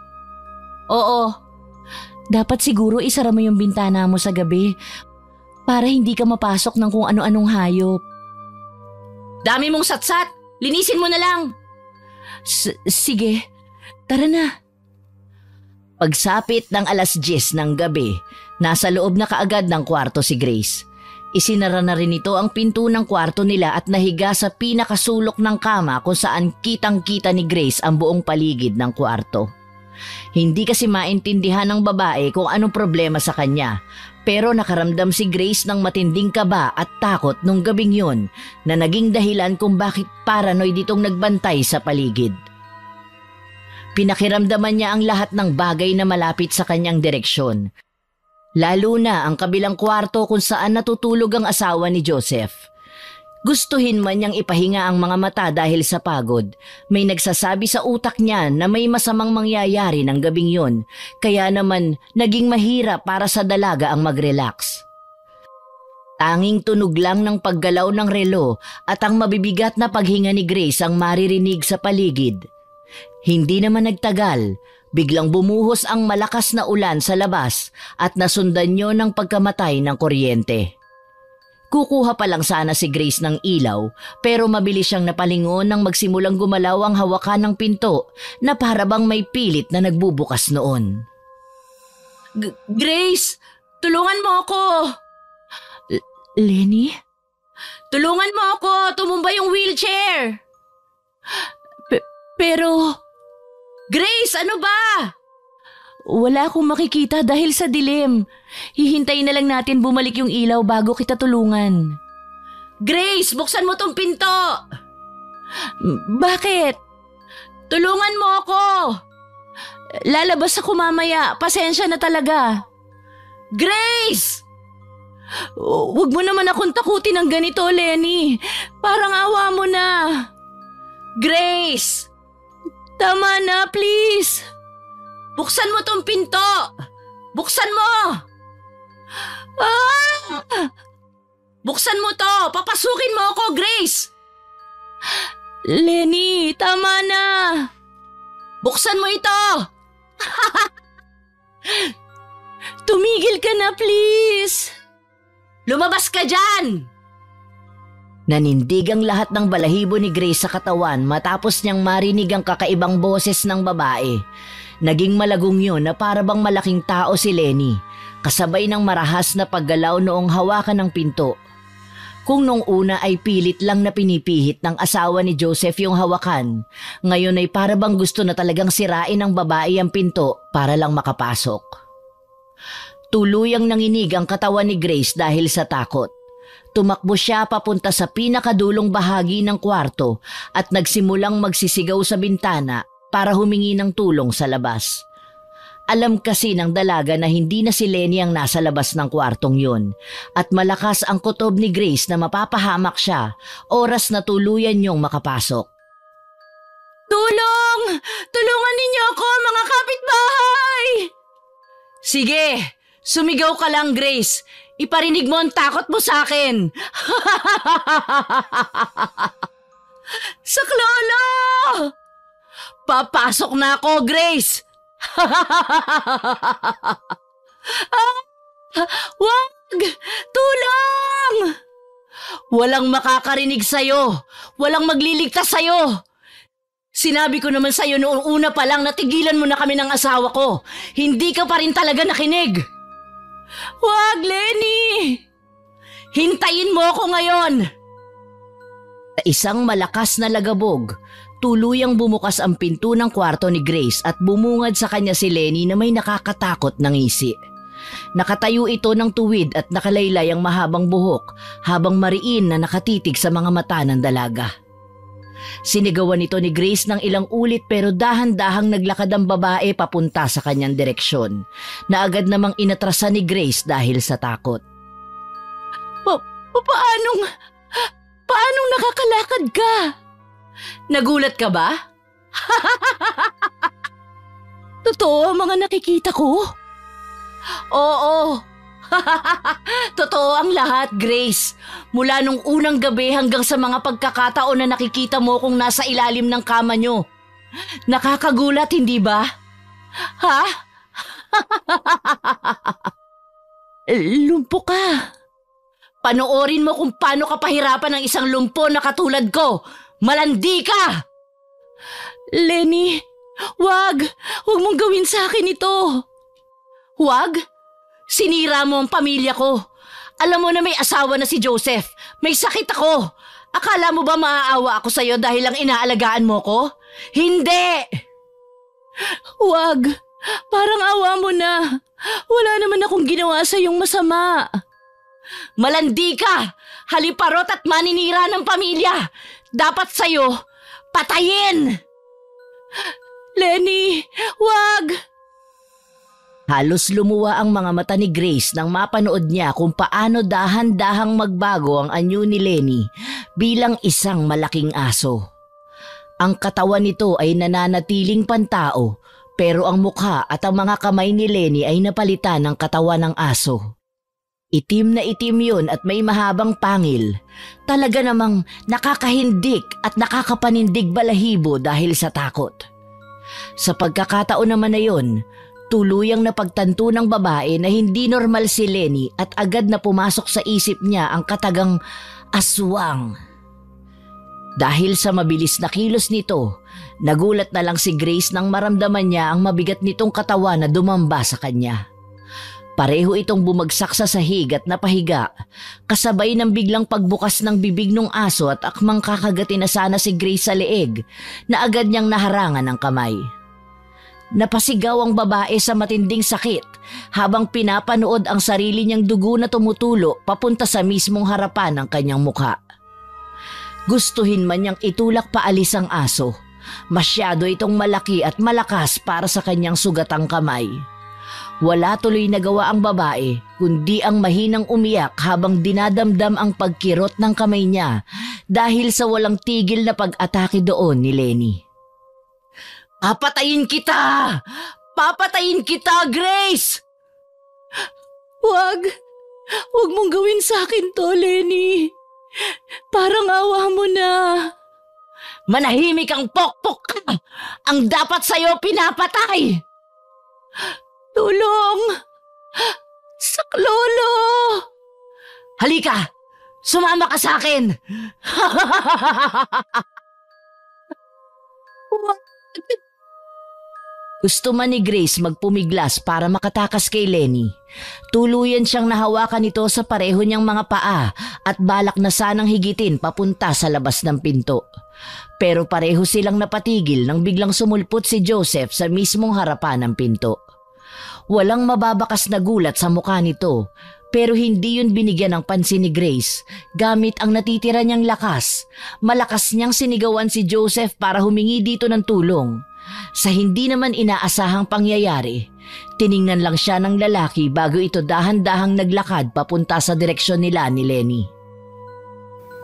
Speaker 1: Oo. Dapat siguro isara mo yung bintana mo sa gabi para hindi ka mapasok ng kung ano-anong hayop. Dami mong satsat. Linisin mo na lang. Sige. Tara na. Pagsapit ng 10:00 ng gabi, nasa loob na kaagad ng kwarto si Grace. Isinara na rin ito ang pinto ng kwarto nila at nahiga sa pinakasulok ng kama kung saan kitang-kita ni Grace ang buong paligid ng kwarto. Hindi kasi maintindihan ng babae kung anong problema sa kanya, pero nakaramdam si Grace ng matinding kaba at takot nung gabing yun na naging dahilan kung bakit paranoid itong nagbantay sa paligid. Pinakiramdaman niya ang lahat ng bagay na malapit sa kanyang direksyon. Lalo na ang kabilang kwarto kung saan natutulog ang asawa ni Joseph. Gustuhin man niyang ipahinga ang mga mata dahil sa pagod, may nagsasabi sa utak niya na may masamang mangyayari ng gabing yun, kaya naman naging mahirap para sa dalaga ang mag-relax. Tanging tunog lang ng paggalaw ng relo at ang mabibigat na paghinga ni Grace ang maririnig sa paligid. Hindi naman nagtagal, biglang bumuhos ang malakas na ulan sa labas at nasundan niyo ng pagkamatay ng kuryente. Kukuha pa lang sana si Grace ng ilaw pero mabilis siyang napalingon nang magsimulang gumalaw ang hawakan ng pinto na para bang may pilit na nagbubukas noon. Grace, tulungan mo ako! Lenny? Tulungan mo ako! Tumumba yung wheelchair! Pero... Grace, ano ba? Wala akong makikita dahil sa dilim. Hihintayin na lang natin bumalik yung ilaw bago kita tulungan. Grace, buksan mo tong pinto! Bakit? Tulungan mo ako! Lalabas ako mamaya. Pasensya na talaga. Grace! Huwag mo naman akong takutin ng ganito, Lenny. Parang awa mo na. Grace! Tama na, please. Buksan mo tong pinto. Buksan mo. Buksan mo to. Papasukin mo ako, Grace. Lenny, tama na. Buksan mo ito. Tumigil ka na, please. Lumabas ka dyan. Nanindig ang lahat ng balahibo ni Grace sa katawan matapos niyang marinig ang kakaibang boses ng babae. Naging malagong yun na para bang malaking tao si Lenny, kasabay ng marahas na paggalaw noong hawakan ng pinto. Kung nung una ay pilit lang na pinipihit ng asawa ni Joseph yung hawakan, ngayon ay para bang gusto na talagang sirain ng babae ang pinto para lang makapasok. Tuluyang nanginig ang katawan ni Grace dahil sa takot. Tumakbo siya papunta sa pinakadulong bahagi ng kwarto at nagsimulang magsisigaw sa bintana para humingi ng tulong sa labas. Alam kasi ng dalaga na hindi na si Lenny ang nasa labas ng kwartong yun at malakas ang kutob ni Grace na mapapahamak siya oras na tuluyan niyong makapasok. Tulong! Tulungan ninyo ako, mga kapitbahay! Sige, sumigaw ka lang, Grace. Iparinig mo ang takot mo sa akin. Saklolo! Papasok na ako, Grace. Wag! Tulong! Walang makakarinig sa'yo. Walang magliligtas sa'yo. Sinabi ko naman sa'yo noong una pa lang na tigilan mo na kami ng asawa ko. Hindi ka pa rin talaga nakinig. Wag, Lenny! Hintayin mo ako ngayon! Sa isang malakas na lagabog, tuluyang bumukas ang pinto ng kwarto ni Grace at bumungad sa kanya si Lenny na may nakakatakot na ngisi. Nakatayo ito ng tuwid at nakalaylay ang mahabang buhok habang mariin na nakatitig sa mga mata ng dalaga. Sinigawan ito ni Grace ng ilang ulit pero dahan-dahang naglakad ang babae papunta sa kanyang direksyon, na agad namang inatrasan ni Grace dahil sa takot. Paanong nakakalakad ka? Nagulat ka ba? Totoo ang mga nakikita ko? Oo. Totoo ang lahat, Grace. Mula nung unang gabi hanggang sa mga pagkakataon na nakikita mo kung nasa ilalim ng kama nyo. Nakakagulat, hindi ba? Ha? Lumpo ka. Panoorin mo kung paano ka pahirapan ng isang lumpo na katulad ko. Malandi ka! Lenny, wag mong gawin sa akin ito. Wag? Sinira mo ang pamilya ko. Alam mo na may asawa na si Joseph. May sakit ako. Akala mo ba maaawa ako sa'yo dahil lang inaalagaan mo ko? Hindi! Wag. Parang awa mo na. Wala naman akong ginawa sa'yong masama. Malandi ka! Haliparot at maninira ng pamilya! Dapat sa'yo, patayin! Lenny, wag! Halos lumuwa ang mga mata ni Grace nang mapanood niya kung paano dahan-dahang magbago ang anyo ni Lenny bilang isang malaking aso. Ang katawan nito ay nananatiling pantao pero ang mukha at ang mga kamay ni Lenny ay napalitan ng katawan ng aso. Itim na itim yun at may mahabang pangil. Talaga namang nakakahindik at nakakapanindig balahibo dahil sa takot. Sa pagkakataon naman na yun, tuluyang napagtanto ng babae na hindi normal si Lenny at agad na pumasok sa isip niya ang katagang aswang. Dahil sa mabilis na kilos nito, nagulat na lang si Grace nang maramdaman niya ang mabigat nitong katawan na dumamba sa kanya. Pareho itong bumagsak sa sahig at napahiga, kasabay ng biglang pagbukas ng bibig ng aso at akmang kakagatin na sana si Grace sa leeg na agad niyang naharangan ng kamay. Napasigaw ang babae sa matinding sakit habang pinapanood ang sarili niyang dugo na tumutulo papunta sa mismong harapan ng kanyang mukha. Gustuhin man niyang itulak paalis ang aso, masyado itong malaki at malakas para sa kanyang sugatang kamay. Wala tuloy nagawa ang babae kundi ang mahinang umiyak habang dinadamdam ang pagkirot ng kamay niya dahil sa walang tigil na pag-atake doon ni Lenny. Papatayin kita! Papatayin kita, Grace! Wag mong gawin sa akin to, Lenny. Parang awa mo na. Manahimik ang pokpok ka! Ang dapat sa'yo pinapatay! Tulong! Saklolo! Halika! Sumama ka sa akin! Gusto man ni Grace magpumiglas para makatakas kay Lenny. Tuluyan siyang nahawakan nito sa pareho niyang mga paa at balak na sanang higitin papunta sa labas ng pinto. Pero pareho silang napatigil nang biglang sumulpot si Joseph sa mismong harapan ng pinto. Walang mababakas na gulat sa mukha nito pero hindi yun binigyan ng pansin ni Grace gamit ang natitira niyang lakas. Malakas niyang sinigawan si Joseph para humingi dito ng tulong. Sa hindi naman inaasahang pangyayari, tiningnan lang siya ng lalaki bago ito dahan-dahang naglakad papunta sa direksyon nila ni Lenny.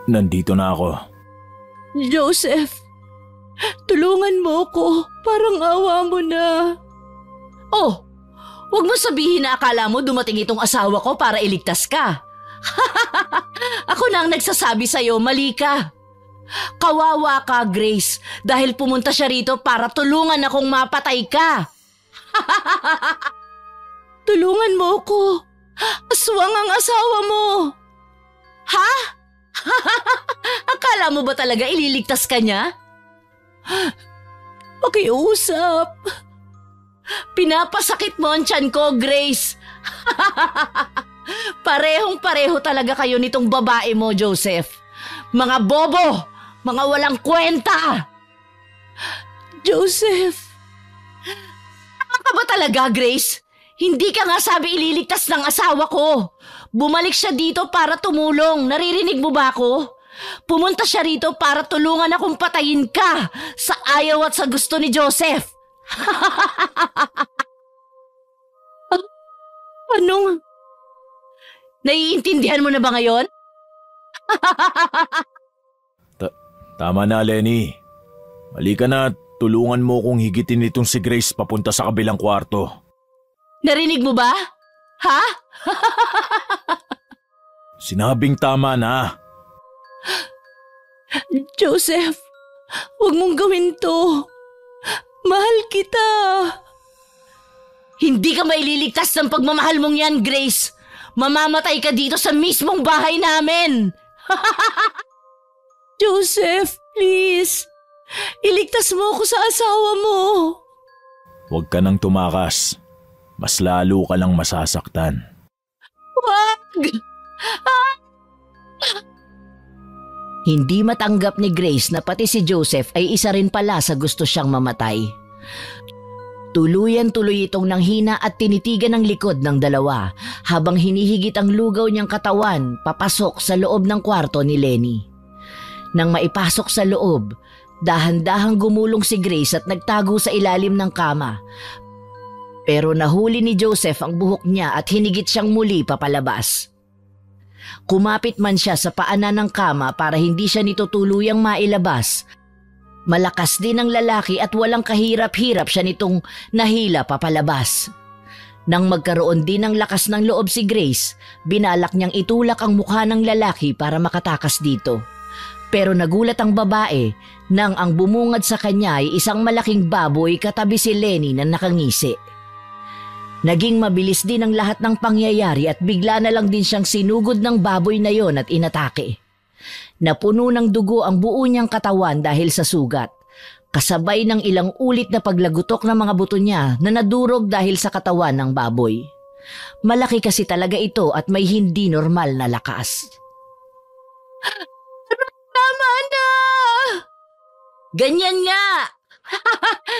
Speaker 2: Nandito na ako.
Speaker 1: Joseph, tulungan mo ko. Parang awa mo na. Oh! Huwag mo sabihin na akala mo dumating itong asawa ko para iligtas ka. Ako na ang nagsasabi sa'yo, mali ka. Kawawa ka, Grace, dahil pumunta siya rito para tulungan akong mapatay ka. Tulungan mo ko. Aswang ang asawa mo. Ha? Akala mo ba talaga ililigtas ka niya? Pakiusap. Pinapasakit mo ang tiyan ko, Grace. Parehong-pareho talaga kayo nitong babae mo, Joseph. Mga bobo! Mga walang kwenta! Joseph! Tama ka ba talaga, Grace? Hindi ka nga sabi ililigtas ng asawa ko. Bumalik siya dito para tumulong. Naririnig mo ba ako? Pumunta siya rito para tulungan akong patayin ka sa ayaw at sa gusto ni Joseph. Anong? Naiintindihan mo na ba ngayon?
Speaker 2: Tama na, Lenny. Halika na, tulungan mo kong higitin itong si Grace papunta sa kabilang kwarto.
Speaker 1: Narinig mo ba? Ha?
Speaker 2: Sinabing tama na.
Speaker 1: Joseph, huwag mong gawin to. Mahal kita. Hindi ka maililigtas ng pagmamahal mong yan, Grace. Mamamatay ka dito sa mismong bahay namin. Joseph, please. Iligtas mo ako sa asawa mo.
Speaker 2: Huwag ka nang tumakas. Mas lalo ka lang masasaktan.
Speaker 1: Wag! Hindi matanggap ni Grace na pati si Joseph ay isa rin pala sa gusto siyang mamatay. Tuluyan-tuloy itong nanghina at tinitigan ng likod ng dalawa habang hinihigit ang lugaw niyang katawan papasok sa loob ng kwarto ni Lenny. Nang maipasok sa loob, dahan-dahang gumulong si Grace at nagtago sa ilalim ng kama. Pero nahuli ni Joseph ang buhok niya at hinigit siyang muli papalabas. Kumapit man siya sa paanan ng kama para hindi siya nito tuluyang mailabas. Malakas din ang lalaki at walang kahirap-hirap siya nitong nahila papalabas. Nang magkaroon din ng lakas ng loob si Grace, binalak niyang itulak ang mukha ng lalaki para makatakas dito. Pero nagulat ang babae nang ang bumungad sa kanya ay isang malaking baboy katabi si Lenny na nakangisi. Naging mabilis din ang lahat ng pangyayari at bigla na lang din siyang sinugod ng baboy na yon at inatake. Napuno ng dugo ang buo niyang katawan dahil sa sugat, kasabay ng ilang ulit na paglagutok ng mga buto niya na nadurog dahil sa katawan ng baboy. Malaki kasi talaga ito at may hindi normal na lakas. Tama na! Ganyan nga!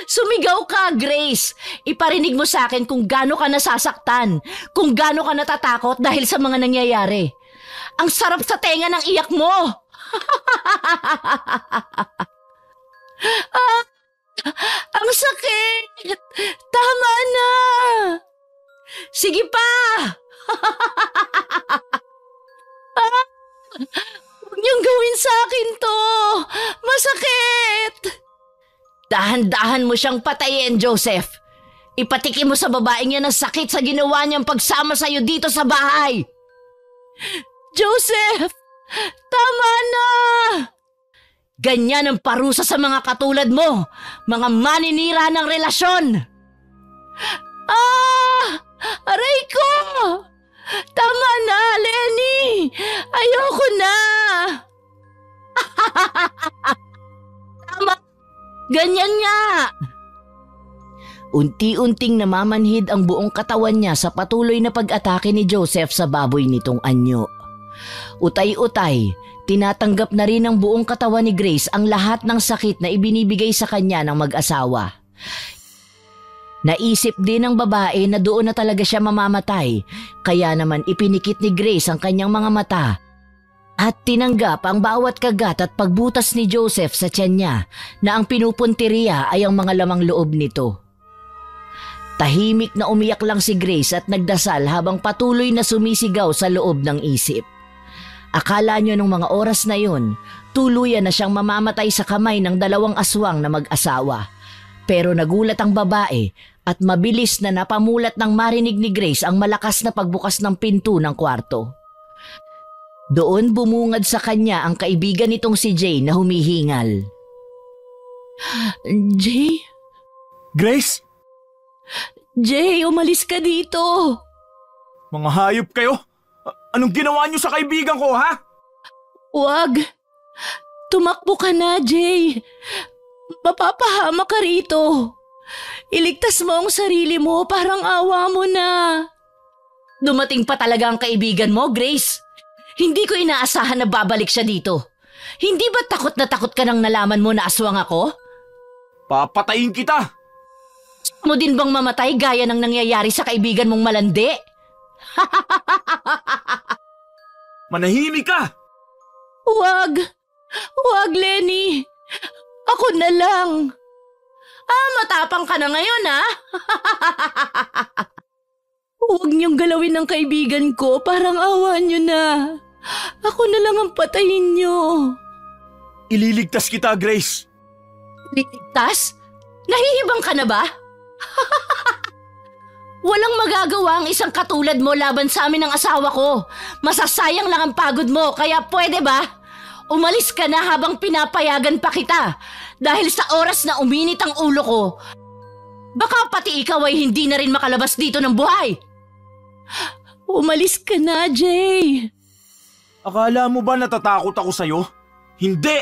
Speaker 1: Sumigaw ka, Grace! Iparinig mo sa akin kung gaano ka nasasaktan, kung gaano ka natatakot dahil sa mga nangyayari. Ang sarap sa tenga ng iyak mo! Ang sakit! Tama na! Sige pa! Huwag niyong gawin sa akin to! Masakit! Dahan-dahan mo siyang patayin, Joseph. Ipatikim mo sa babaeng yan ang sakit sa ginawa niyang pagsama sa'yo dito sa bahay. Joseph! Tama na! Ganyan ang parusa sa mga katulad mo, mga maninira ng relasyon. Aray ko! Tama na, Lenny! Ayoko na! Tama! Ganyan nga! Unti-unting namamanhid ang buong katawan niya sa patuloy na pag-atake ni Joseph sa baboy nitong anyo. Utay-utay, tinatanggap na rin ng buong katawan ni Grace ang lahat ng sakit na ibinibigay sa kanya ng mag-asawa. Naisip din ng babae na doon na talaga siya mamamatay, kaya naman ipinikit ni Grace ang kanyang mga mata at tinanggap ang bawat kagat at pagbutas ni Joseph sa tiyan niya na ang pinupunteriya ay ang mga lamang loob nito. Tahimik na umiyak lang si Grace at nagdasal habang patuloy na sumisigaw sa loob ng isip. Akala niyo nung mga oras na yun, tuluyan na siyang mamamatay sa kamay ng dalawang aswang na mag-asawa. Pero nagulat ang babae at mabilis na napamulat ng marinig ni Grace ang malakas na pagbukas ng pinto ng kwarto. Doon bumungad sa kanya ang kaibigan nitong si Jay na humihingal. Jay?
Speaker 2: Grace?
Speaker 1: Jay, umalis ka dito!
Speaker 2: Mga hayop kayo! Anong ginawa niyo sa kaibigan ko, ha?
Speaker 1: Wag! Tumakbo ka na, Jay! Mapapahama ka rito! Iligtas mo ang sarili mo, parang awa mo na! Dumating pa talaga ang kaibigan mo, Grace! Hindi ko inaasahan na babalik siya dito. Hindi ba takot na takot ka nang nalaman mo na aswang ako?
Speaker 2: Papatayin kita!
Speaker 1: Gusto mo din bang mamatay gaya ng nangyayari sa kaibigan mong malandi?
Speaker 2: Manahimik ka!
Speaker 1: Huwag! Huwag, Lenny! Ako na lang! Matapang ka na ngayon, ha? Huwag niyong galawin ng kaibigan ko, parang awa niyo na. Ako na lang ang patayin niyo.
Speaker 2: Ililigtas kita, Grace.
Speaker 1: Ligtas? Nahihibang ka na ba? Walang magagawa ang isang katulad mo laban sa amin ng asawa ko. Masasayang lang ang pagod mo, kaya pwede ba? Umalis ka na habang pinapayagan pa kita. Dahil sa oras na uminit ang ulo ko, baka pati ikaw ay hindi na rin makalabas dito ng buhay. Umalis ka na, Jay.
Speaker 2: Akala mo ba natatakot ako sa'yo? Hindi!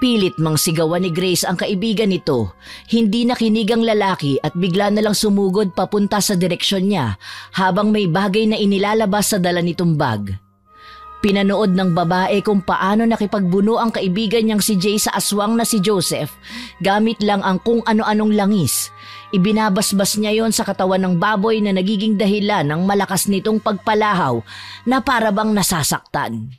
Speaker 1: Pilit mang sigawan ni Grace ang kaibigan nito. Hindi nakinig ang lalaki at bigla na lang sumugod papunta sa direksyon niya habang may bagay na inilalabas sa dala nitong bag. Pinanood ng babae kung paano nakipagbuno ang kaibigan niyang si Jay sa aswang na si Joseph gamit lang ang kung ano-anong langis. Ibinabasbas niya yon sa katawan ng baboy na nagiging dahilan ng malakas nitong pagpalahaw na parabang nasasaktan.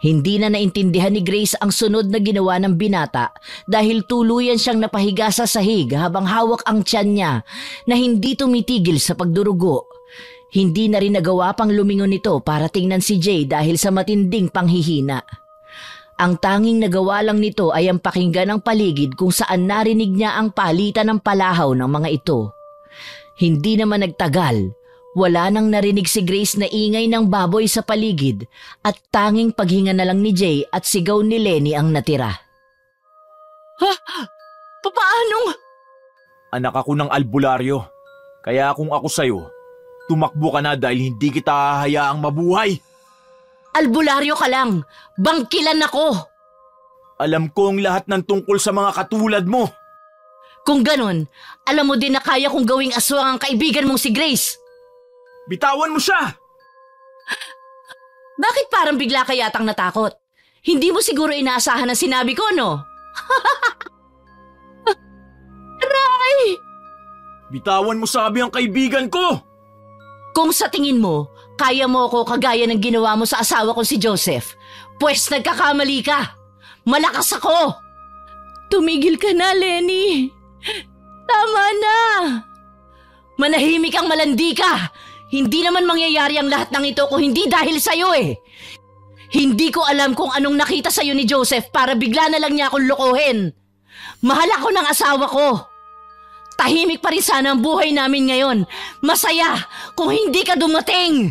Speaker 1: Hindi na naintindihan ni Grace ang sunod na ginawa ng binata dahil tuluyan siyang napahiga sa sahig habang hawak ang tiyan niya na hindi tumitigil sa pagdurugo. Hindi na rin nagawa pang lumingon nito para tingnan si Jay dahil sa matinding panghihina. Ang tanging nagawa lang nito ay ang pakinggan ng paligid kung saan narinig niya ang palitan ng palahaw ng mga ito. Hindi naman nagtagal, wala nang narinig si Grace na ingay ng baboy sa paligid at tanging paghinga na lang ni Jay at sigaw ni Lenny ang natira. Ha? Papaanong?
Speaker 2: Anak ako ng albularyo, kaya kung ako sa'yo, tumakbo ka na dahil hindi kita hahayaang mabuhay.
Speaker 1: Albularyo ka lang. Bangkilan ako.
Speaker 2: Alam ko ang lahat ng tungkol sa mga katulad mo.
Speaker 1: Kung ganun, alam mo din na kaya kong gawing aswang ang kaibigan mong si Grace.
Speaker 2: Bitawan mo siya!
Speaker 1: Bakit parang bigla ka yatang natakot? Hindi mo siguro inaasahan ang sinabi ko, no? Aray!
Speaker 2: Bitawan mo sabi ang kaibigan ko!
Speaker 1: Kung sa tingin mo, kaya mo ako kagaya ng ginawa mo sa asawa ko si Joseph, pues nagkakamali ka. Malakas ako. Tumigil ka na, Lenny. Tama na. Manahimik ang malandi ka. Hindi naman mangyayari ang lahat ng ito kung hindi dahil sa'yo eh. Hindi ko alam kung anong nakita sa'yo ni Joseph para bigla na lang niya akong lokohin. Mahal ako ng asawa ko. Tahimik pa rin sana ang buhay namin ngayon. Masaya kung hindi ka dumating.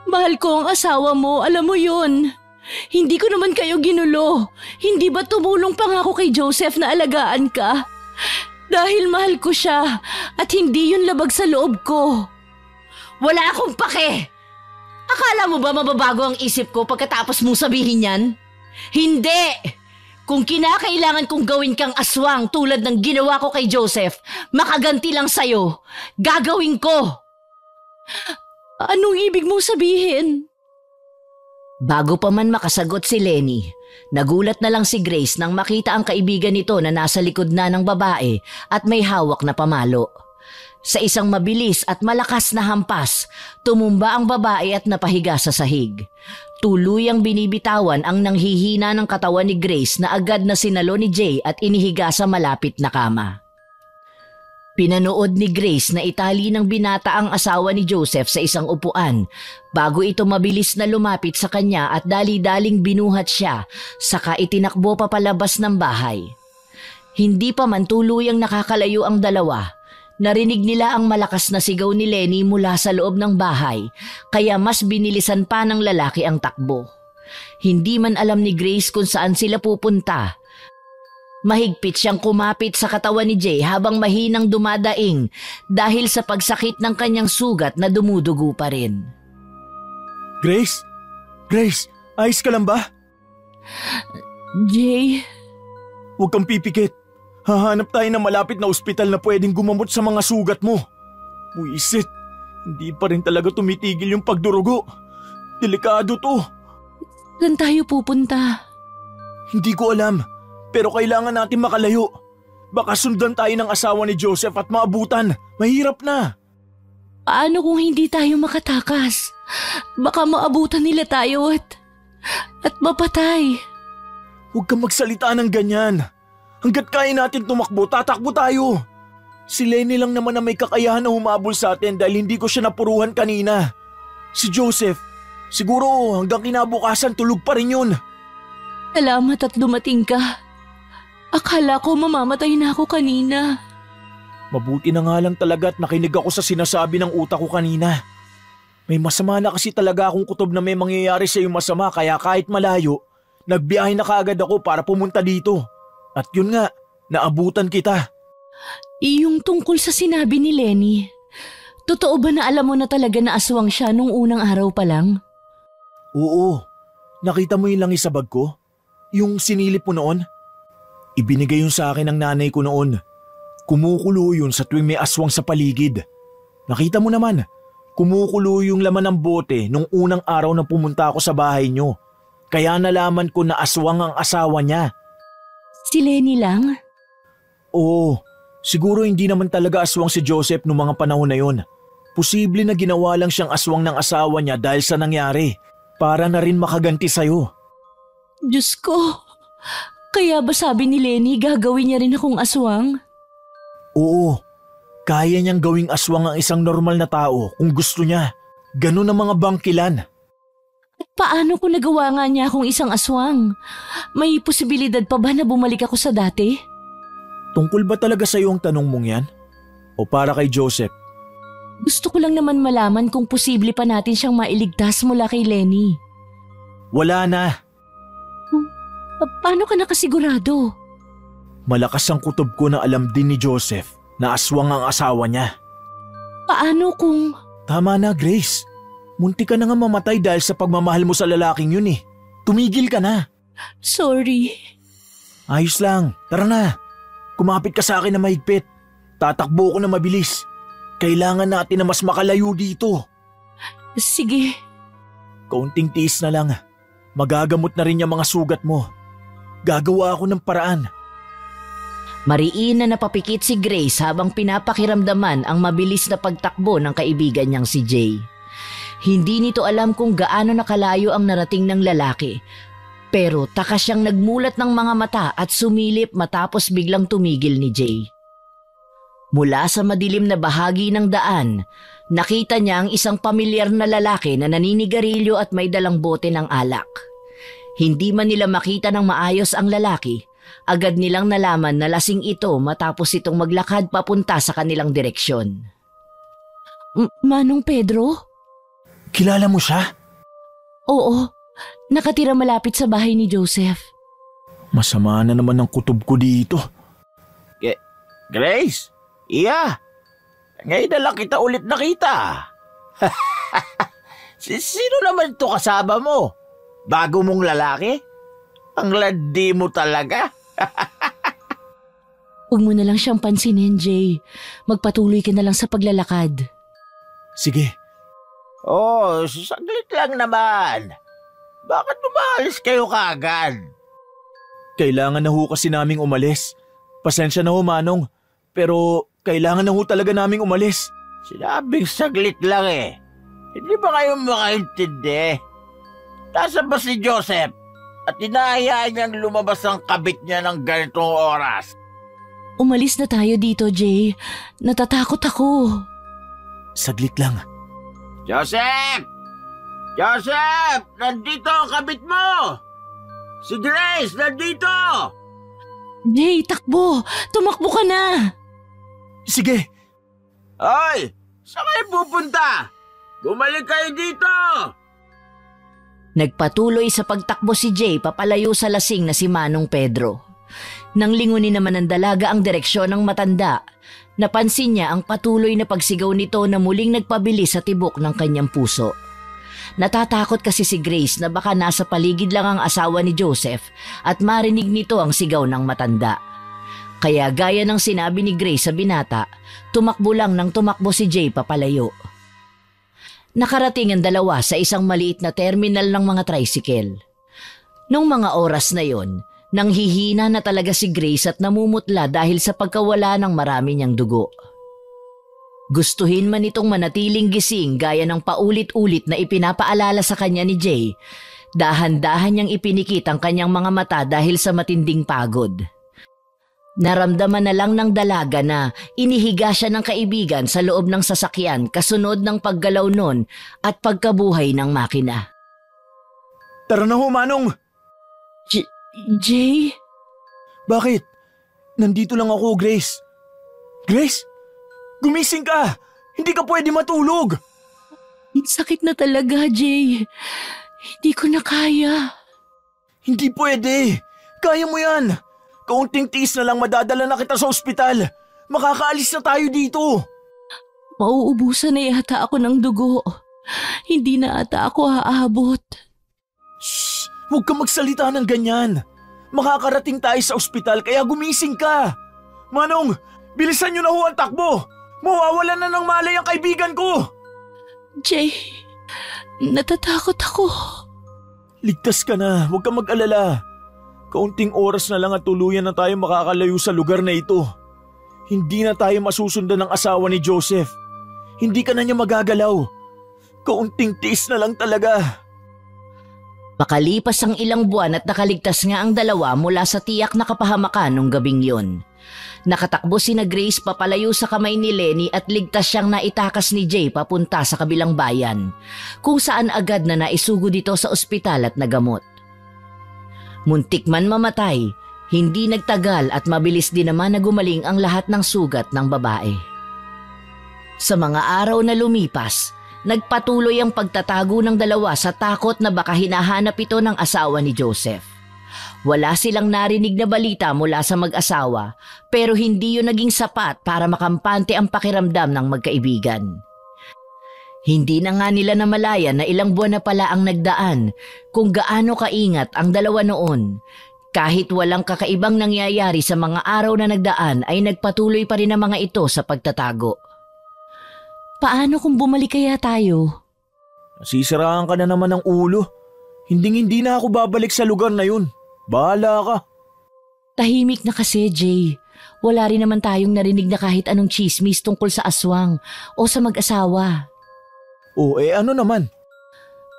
Speaker 1: Mahal ko ang asawa mo, alam mo yun. Hindi ko naman kayo ginulo. Hindi ba tumulong pa nga ako kay Joseph na alagaan ka? Dahil mahal ko siya at hindi yun labag sa loob ko. Wala akong pake. Akala mo ba mababago ang isip ko pagkatapos mong sabihin yan? Hindi! Kung kinakailangan kong gawin kang aswang tulad ng ginawa ko kay Joseph, makaganti lang sa'yo, gagawin ko. Anong ibig mong sabihin? Bago pa man makasagot si Lenny, nagulat na lang si Grace nang makita ang kaibigan nito na nasa likod na ng babae at may hawak na pamalo. Sa isang mabilis at malakas na hampas, tumumba ang babae at napahiga sa sahig. Tuluyang binibitawan ang nanghihina ng katawan ni Grace na agad na sinalo ni Jay at inihiga sa malapit na kama. Pinanood ni Grace na itali ng binata ang asawa ni Joseph sa isang upuan bago ito mabilis na lumapit sa kanya at dali-daling binuhat siya saka itinakbo papalabas ng bahay. Hindi pa man tuluyang nakakalayo ang dalawa. Narinig nila ang malakas na sigaw ni Lenny mula sa loob ng bahay, kaya mas binilisan pa ng lalaki ang takbo. Hindi man alam ni Grace kung saan sila pupunta. Mahigpit siyang kumapit sa katawan ni Jay habang mahinang dumadaing dahil sa pagsakit ng kanyang sugat na dumudugo pa rin.
Speaker 2: Grace? Grace, ayos ka lang ba?
Speaker 1: Jay?
Speaker 2: Huwag kang pipikit. Hahanap tayo ng malapit na ospital na pwedeng gumamot sa mga sugat mo. Buisit, hindi pa rin talaga tumitigil yung pagdurugo. Delikado to.
Speaker 1: Saan tayo pupunta?
Speaker 2: Hindi ko alam, pero kailangan natin makalayo. Baka sundan tayo ng asawa ni Joseph at maabutan. Mahirap na.
Speaker 1: Paano kung hindi tayo makatakas? Baka maabutan nila tayo at mapatay.
Speaker 2: Huwag kang magsalita ng ganyan. Hanggat kaya natin tumakbo, tatakbo tayo. Si Lenny lang naman na may kakayahan na humabol sa atin dahil hindi ko siya napuruhan kanina. Si Joseph, siguro hanggang kinabukasan tulog pa rin yun.
Speaker 1: Salamat at dumating ka. Akala ko mamamatay na ako kanina.
Speaker 2: Mabuti na nga lang talaga at nakinig ako sa sinasabi ng utak ko kanina. May masama na kasi talaga akong kutob na may mangyayari sa iyong masama kaya kahit malayo, nagbiyahe na kaagad ako para pumunta dito. At yun nga, naabutan kita.
Speaker 1: Iyong tungkol sa sinabi ni Lenny, totoo ba na alam mo na talaga na aswang siya nung unang araw pa lang?
Speaker 2: Oo, nakita mo yung langis sa bag ko? Yung sinilip mo noon? Ibinigay yun sa akin ng nanay ko noon. Kumukulo yun sa tuwing may aswang sa paligid. Nakita mo naman, kumukulo yung laman ng bote nung unang araw na pumunta ako sa bahay nyo. Kaya nalaman ko na aswang ang asawa niya.
Speaker 1: Si Lenny lang?
Speaker 2: Oo, siguro hindi naman talaga aswang si Joseph noong mga panahon na yun. Posible na ginawa lang siyang aswang ng asawa niya dahil sa nangyari. Para na rin makaganti sa'yo.
Speaker 1: Diyos ko, kaya ba sabi ni Lenny gagawin niya rin akong aswang?
Speaker 2: Oo, kaya niyang gawing aswang ang isang normal na tao kung gusto niya. Ganun ang mga bangkilan.
Speaker 1: At paano kung nagawa nga niya akong isang aswang? May posibilidad pa ba na bumalik ako sa dati?
Speaker 2: Tungkol ba talaga sa iyo ang tanong mong yan? O para kay Joseph?
Speaker 1: Gusto ko lang naman malaman kung posible pa natin siyang mailigtas mula kay Lenny.
Speaker 2: Wala na.
Speaker 1: Paano ka nakasigurado?
Speaker 2: Malakas ang kutob ko na alam din ni Joseph na aswang ang asawa niya.
Speaker 1: Paano kung…
Speaker 2: Tama na, Grace. Munti ka na nga mamatay dahil sa pagmamahal mo sa lalaking yun eh. Tumigil ka na.
Speaker 1: Sorry.
Speaker 2: Ayos lang, tara na. Kumapit ka sa akin na mahigpit. Tatakbo ko na mabilis. Kailangan natin na mas makalayo dito.
Speaker 1: Sige.
Speaker 2: Kaunting tiis na lang. Magagamot na rin yung mga sugat mo. Gagawa ako ng paraan.
Speaker 1: Mariin na napapikit si Grace habang pinapakiramdaman ang mabilis na pagtakbo ng kaibigan niyang si Jay. Hindi nito alam kung gaano nakalayo ang narating ng lalaki. Pero takas siyang nagmulat ng mga mata at sumilip matapos biglang tumigil ni Jay. Mula sa madilim na bahagi ng daan, nakita niya ang isang pamilyar na lalaki na naninigarilyo at may dalang bote ng alak. Hindi man nila makita ng maayos ang lalaki, agad nilang nalaman na lasing ito matapos itong maglakad papunta sa kanilang direksyon. Manong Pedro?
Speaker 2: Kilala mo siya?
Speaker 1: Oo, nakatira malapit sa bahay ni Joseph.
Speaker 2: Masama na naman ang kutob ko dito.
Speaker 3: Grace? Iya? Ngayon na lang kita ulit nakita. Sino naman ito kasama mo? Bago mong lalaki? Ang landi mo talaga.
Speaker 1: Huwag mo na lang siyang pansinin, Jay. Magpatuloy ka na lang sa paglalakad.
Speaker 2: Sige.
Speaker 3: Oh, saglit lang naman. Bakit umalis kayo kaagad?
Speaker 2: Kailangan na ho kasi naming umalis. Pasensya na ho, Manong. Pero kailangan na ho talaga naming umalis.
Speaker 3: Sinabing saglit lang eh. Hindi ba kayo makaintindi? Nasaan ba si Joseph? At inahayaan niyang lumabas ang kabit niya ng ganitong oras.
Speaker 1: Umalis na tayo dito, Jay. Natatakot ako.
Speaker 2: Saglit lang.
Speaker 3: Joseph! Joseph! Nandito ang kabit mo! Si Grace, nandito!
Speaker 1: Jay, takbo! Tumakbo ka na!
Speaker 2: Sige.
Speaker 3: Hoy! Saan kayo pupunta? Bumalik kayo dito!
Speaker 1: Nagpatuloy sa pagtakbo si Jay papalayo sa lasing na si Manong Pedro. Nang lingunin naman ng dalaga ang direksyon ng matanda, napansin niya ang patuloy na pagsigaw nito na muling nagpabilis sa tibok ng kanyang puso. Natatakot kasi si Grace na baka nasa paligid lang ang asawa ni Joseph at marinig nito ang sigaw ng matanda. Kaya gaya ng sinabi ni Grace sa binata, tumakbo lang nang tumakbo si Jay papalayo. Nakarating ang dalawa sa isang maliit na terminal ng mga tricycle. Nung mga oras na yon, nanghihina na talaga si Grace at namumutla dahil sa pagkawala ng marami niyang dugo. Gustuhin man itong manatiling gising gaya ng paulit-ulit na ipinapaalala sa kanya ni Jay, dahan-dahan niyang ipinikit ang kanyang mga mata dahil sa matinding pagod. Naramdaman na lang ng dalaga na inihiga siya ng kaibigan sa loob ng sasakyan kasunod ng paggalaw nun at pagkabuhay ng makina.
Speaker 2: Tara na ho, Manong!
Speaker 1: Jay?
Speaker 2: Bakit? Nandito lang ako, Grace. Grace? Gumising ka! Hindi ka pwede matulog!
Speaker 1: Sakit na talaga, Jay. Hindi ko na kaya.
Speaker 2: Hindi pwede! Kaya mo yan! Kaunting tiis na lang madadala na kita sa ospital. Makakaalis na tayo dito.
Speaker 1: Mauubusan na yata ako ng dugo. Hindi na ata ako aabot.
Speaker 2: Shh! Huwag ka magsalita ng ganyan. Makakarating tayo sa ospital kaya gumising ka. Manong, bilisan niyo na ho ang takbo. Mawawalan na ng malay ang kaibigan ko.
Speaker 1: Jay, natatakot ako.
Speaker 2: Ligtas ka na, huwag ka mag-alala. Kaunting oras na lang at tuluyan na tayo makakalayo sa lugar na ito. Hindi na tayo masusundan ng asawa ni Joseph. Hindi ka na niya magagalaw. Kaunting tiis na lang talaga.
Speaker 1: Makalipas ang ilang buwan at nakaligtas nga ang dalawa mula sa tiyak na kapahamakan nung gabing yon. Nakatakbo sina Grace papalayo sa kamay ni Lenny at ligtas siyang naitakas ni Jay papunta sa kabilang bayan, kung saan agad na naisugo dito sa ospital at nagamot. Muntik man mamatay, hindi nagtagal at mabilis din naman na gumaling ang lahat ng sugat ng babae. Sa mga araw na lumipas, nagpatuloy ang pagtatago ng dalawa sa takot na baka hinahanap ito ng asawa ni Joseph. Wala silang narinig na balita mula sa mag-asawa pero hindi yun naging sapat para makampante ang pakiramdam ng magkaibigan. Hindi na nga nila namalayan na ilang buwan na pala ang nagdaan kung gaano kaingat ang dalawa noon. Kahit walang kakaibang nangyayari sa mga araw na nagdaan ay nagpatuloy pa rin ang mga ito sa pagtatago. Paano kung bumalik kaya tayo?
Speaker 2: Nasisiraan ka na naman ng ulo. Hindi na ako babalik sa lugar na yun. Bahala ka.
Speaker 1: Tahimik na kasi, Jay. Wala rin naman tayong narinig na kahit anong chismis tungkol sa aswang o sa mag-asawa.
Speaker 2: Ano naman?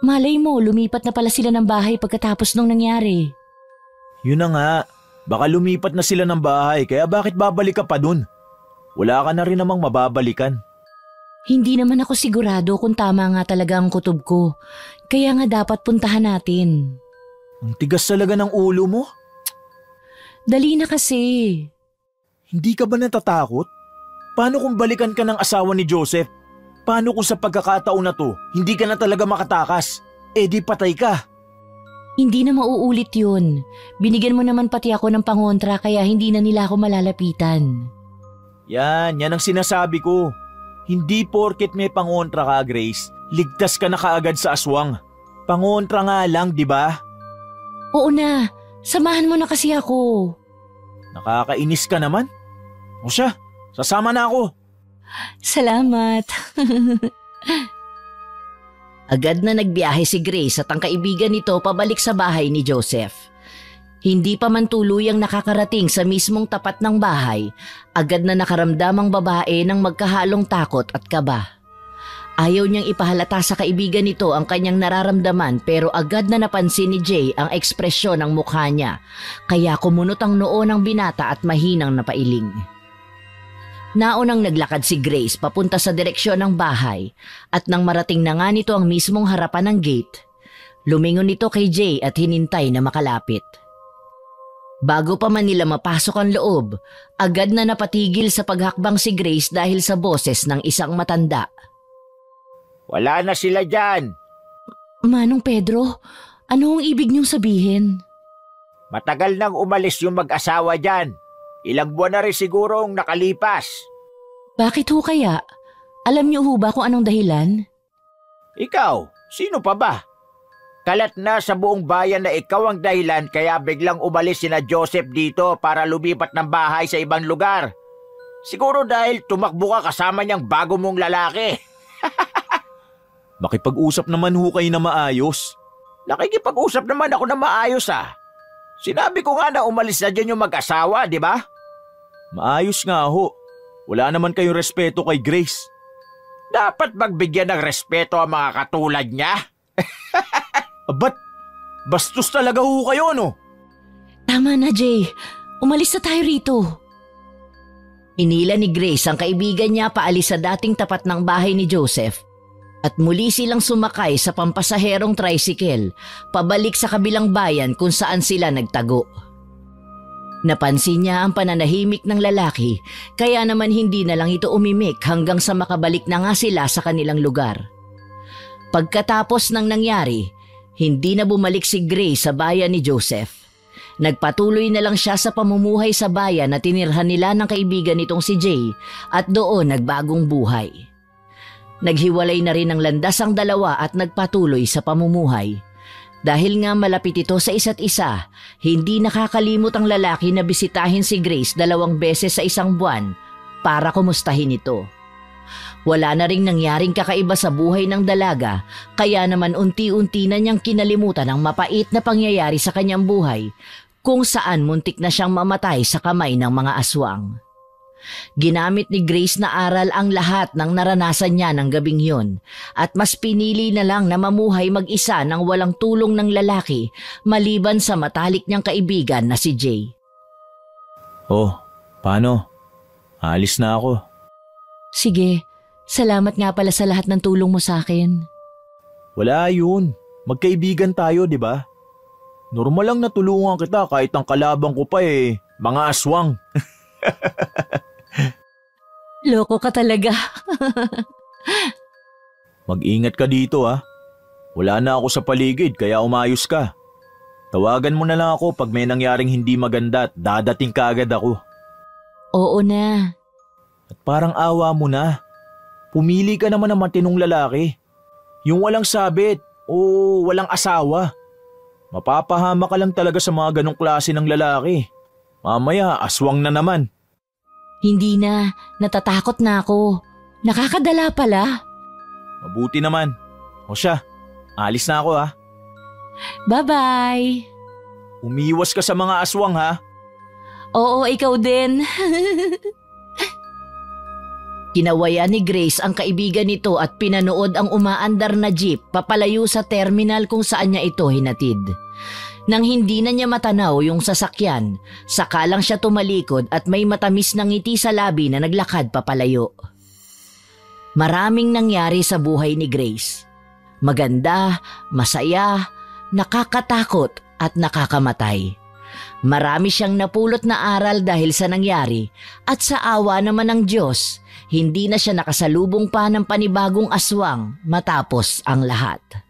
Speaker 1: Malay mo, lumipat na pala sila ng bahay pagkatapos nung nangyari.
Speaker 2: Yun na nga. Baka lumipat na sila ng bahay kaya bakit babalik ka pa dun? Wala ka na rin namang mababalikan.
Speaker 1: Hindi naman ako sigurado kung tama nga talaga ang kutob ko. Kaya nga dapat puntahan natin.
Speaker 2: Ang tigas talaga ng ulo mo.
Speaker 1: Dali na kasi.
Speaker 2: Hindi ka ba natatakot? Paano kung balikan ka ng asawa ni Joseph? Paano kung sa pagkakataon na to, hindi ka na talaga makatakas? Di patay ka.
Speaker 1: Hindi na mauulit yun. Binigyan mo naman pati ako ng pangontra kaya hindi na nila ako malalapitan.
Speaker 2: Yan ang sinasabi ko. Hindi porket may pangontra ka, Grace, ligtas ka na kaagad sa aswang. Pangontra nga lang, di ba?
Speaker 1: Oo na, samahan mo na kasi ako.
Speaker 2: Nakakainis ka naman. O siya, sasama na ako.
Speaker 1: Salamat. Agad na nagbiyahe si Grace at ang kaibigan nito pabalik sa bahay ni Joseph. Hindi pa man tuluyang nakakarating sa mismong tapat ng bahay, agad na nakaramdam ang babae ng magkahalong takot at kaba. Ayaw niyang ipahalata sa kaibigan nito ang kanyang nararamdaman pero agad na napansin ni Jay ang ekspresyon ng mukha niya, kaya kumunot ang noo ng binata at mahinang napailing. Naunang naglakad si Grace papunta sa direksyon ng bahay at nang marating na nga nito ang mismong harapan ng gate, lumingon nito kay Jay at hinintay na makalapit. Bago pa man nila mapasok ang loob, agad na napatigil sa paghakbang si Grace dahil sa boses ng isang matanda.
Speaker 3: Wala na sila dyan.
Speaker 1: Manong Pedro, ano ang ibig niyong sabihin?
Speaker 3: Matagal nang umalis yung mag-asawa dyan. Ilang buwan na rin sigurong nakalipas.
Speaker 1: Bakit ho kaya? Alam niyo ho ba kung anong dahilan?
Speaker 3: Ikaw, sino pa ba? Kalat na sa buong bayan na ikaw ang dahilan kaya biglang umalis sina Joseph dito para lumipat ng bahay sa ibang lugar. Siguro dahil tumakbo ka kasama niyang bago mong lalaki.
Speaker 2: Makipag-usap naman ho kayo na maayos.
Speaker 3: Nakikipag-usap naman ako na maayos ah. Sinabi ko nga na umalis na dyan yung mag-asawa, di ba?
Speaker 2: Maayos nga ho. Wala naman kayong respeto kay Grace.
Speaker 3: Dapat magbigyan ng respeto ang mga katulad niya.
Speaker 2: Ba't bastos talaga ho kayo, no?
Speaker 1: Tama na, Jay. Umalis na tayo rito. Inila ni Grace ang kaibigan niya paalis sa dating tapat ng bahay ni Joseph at muli silang sumakay sa pampasaherong tricycle pabalik sa kabilang bayan kung saan sila nagtago. Napansin niya ang pananahimik ng lalaki kaya naman hindi na lang ito umimik hanggang sa makabalik na nga sila sa kanilang lugar. Pagkatapos ng nangyari, hindi na bumalik si Grace sa bayan ni Joseph. Nagpatuloy na lang siya sa pamumuhay sa bayan na tinirhan nila ng kaibigan nitong si Jay at doon nagbagong buhay. Naghiwalay na rin ng landas ang dalawa at nagpatuloy sa pamumuhay. Dahil nga malapit ito sa isa't isa, hindi nakakalimot ang lalaki na bisitahin si Grace 2 beses sa isang buwan para kumustahin ito. Wala na ring nangyaring kakaiba sa buhay ng dalaga, kaya naman unti-unti na niyang kinalimutan ang mapait na pangyayari sa kanyang buhay kung saan muntik na siyang mamatay sa kamay ng mga aswang. Ginamit ni Grace na aral ang lahat ng naranasan niya ng gabing yun at mas pinili na lang na mamuhay mag-isa nang walang tulong ng lalaki maliban sa matalik niyang kaibigan na si Jay.
Speaker 2: Oh, paano? Alis na ako.
Speaker 1: Sige, salamat nga pala sa lahat ng tulong mo sa akin.
Speaker 2: Wala yun. Magkaibigan tayo, di ba? Normal lang na tulungan kita kahit ang kalabang ko pa mga aswang.
Speaker 1: Loko ka talaga.
Speaker 2: Mag-ingat ka dito ha. Wala na ako sa paligid kaya umayos ka. Tawagan mo na lang ako pag may nangyaring hindi maganda at dadating ka agad ako.
Speaker 1: Oo na.
Speaker 2: At parang awa mo na. Pumili ka naman ng matinong lalaki. Yung walang sabit o walang asawa. Mapapahama ka lang talaga sa mga ganong klase ng lalaki. Mamaya aswang na naman.
Speaker 1: Hindi na, natatakot na ako. Nakakadala pala.
Speaker 2: Mabuti naman. O siya, alis na ako ha.
Speaker 1: Bye-bye.
Speaker 2: Umiwas ka sa mga aswang ha.
Speaker 1: Oo, ikaw din. Kinawayan ni Grace ang kaibigan nito at pinanood ang umaandar na jeep papalayo sa terminal kung saan niya ito hinatid. Nang hindi na niya matanaw yung sasakyan, saka lang siya tumalikod at may matamis na ngiti sa labi na naglakad papalayo. Maraming nangyari sa buhay ni Grace. Maganda, masaya, nakakatakot at nakakamatay. Marami siyang napulot na aral dahil sa nangyari at sa awa naman ng Diyos, hindi na siya nakasalubong pa ng panibagong aswang matapos ang lahat.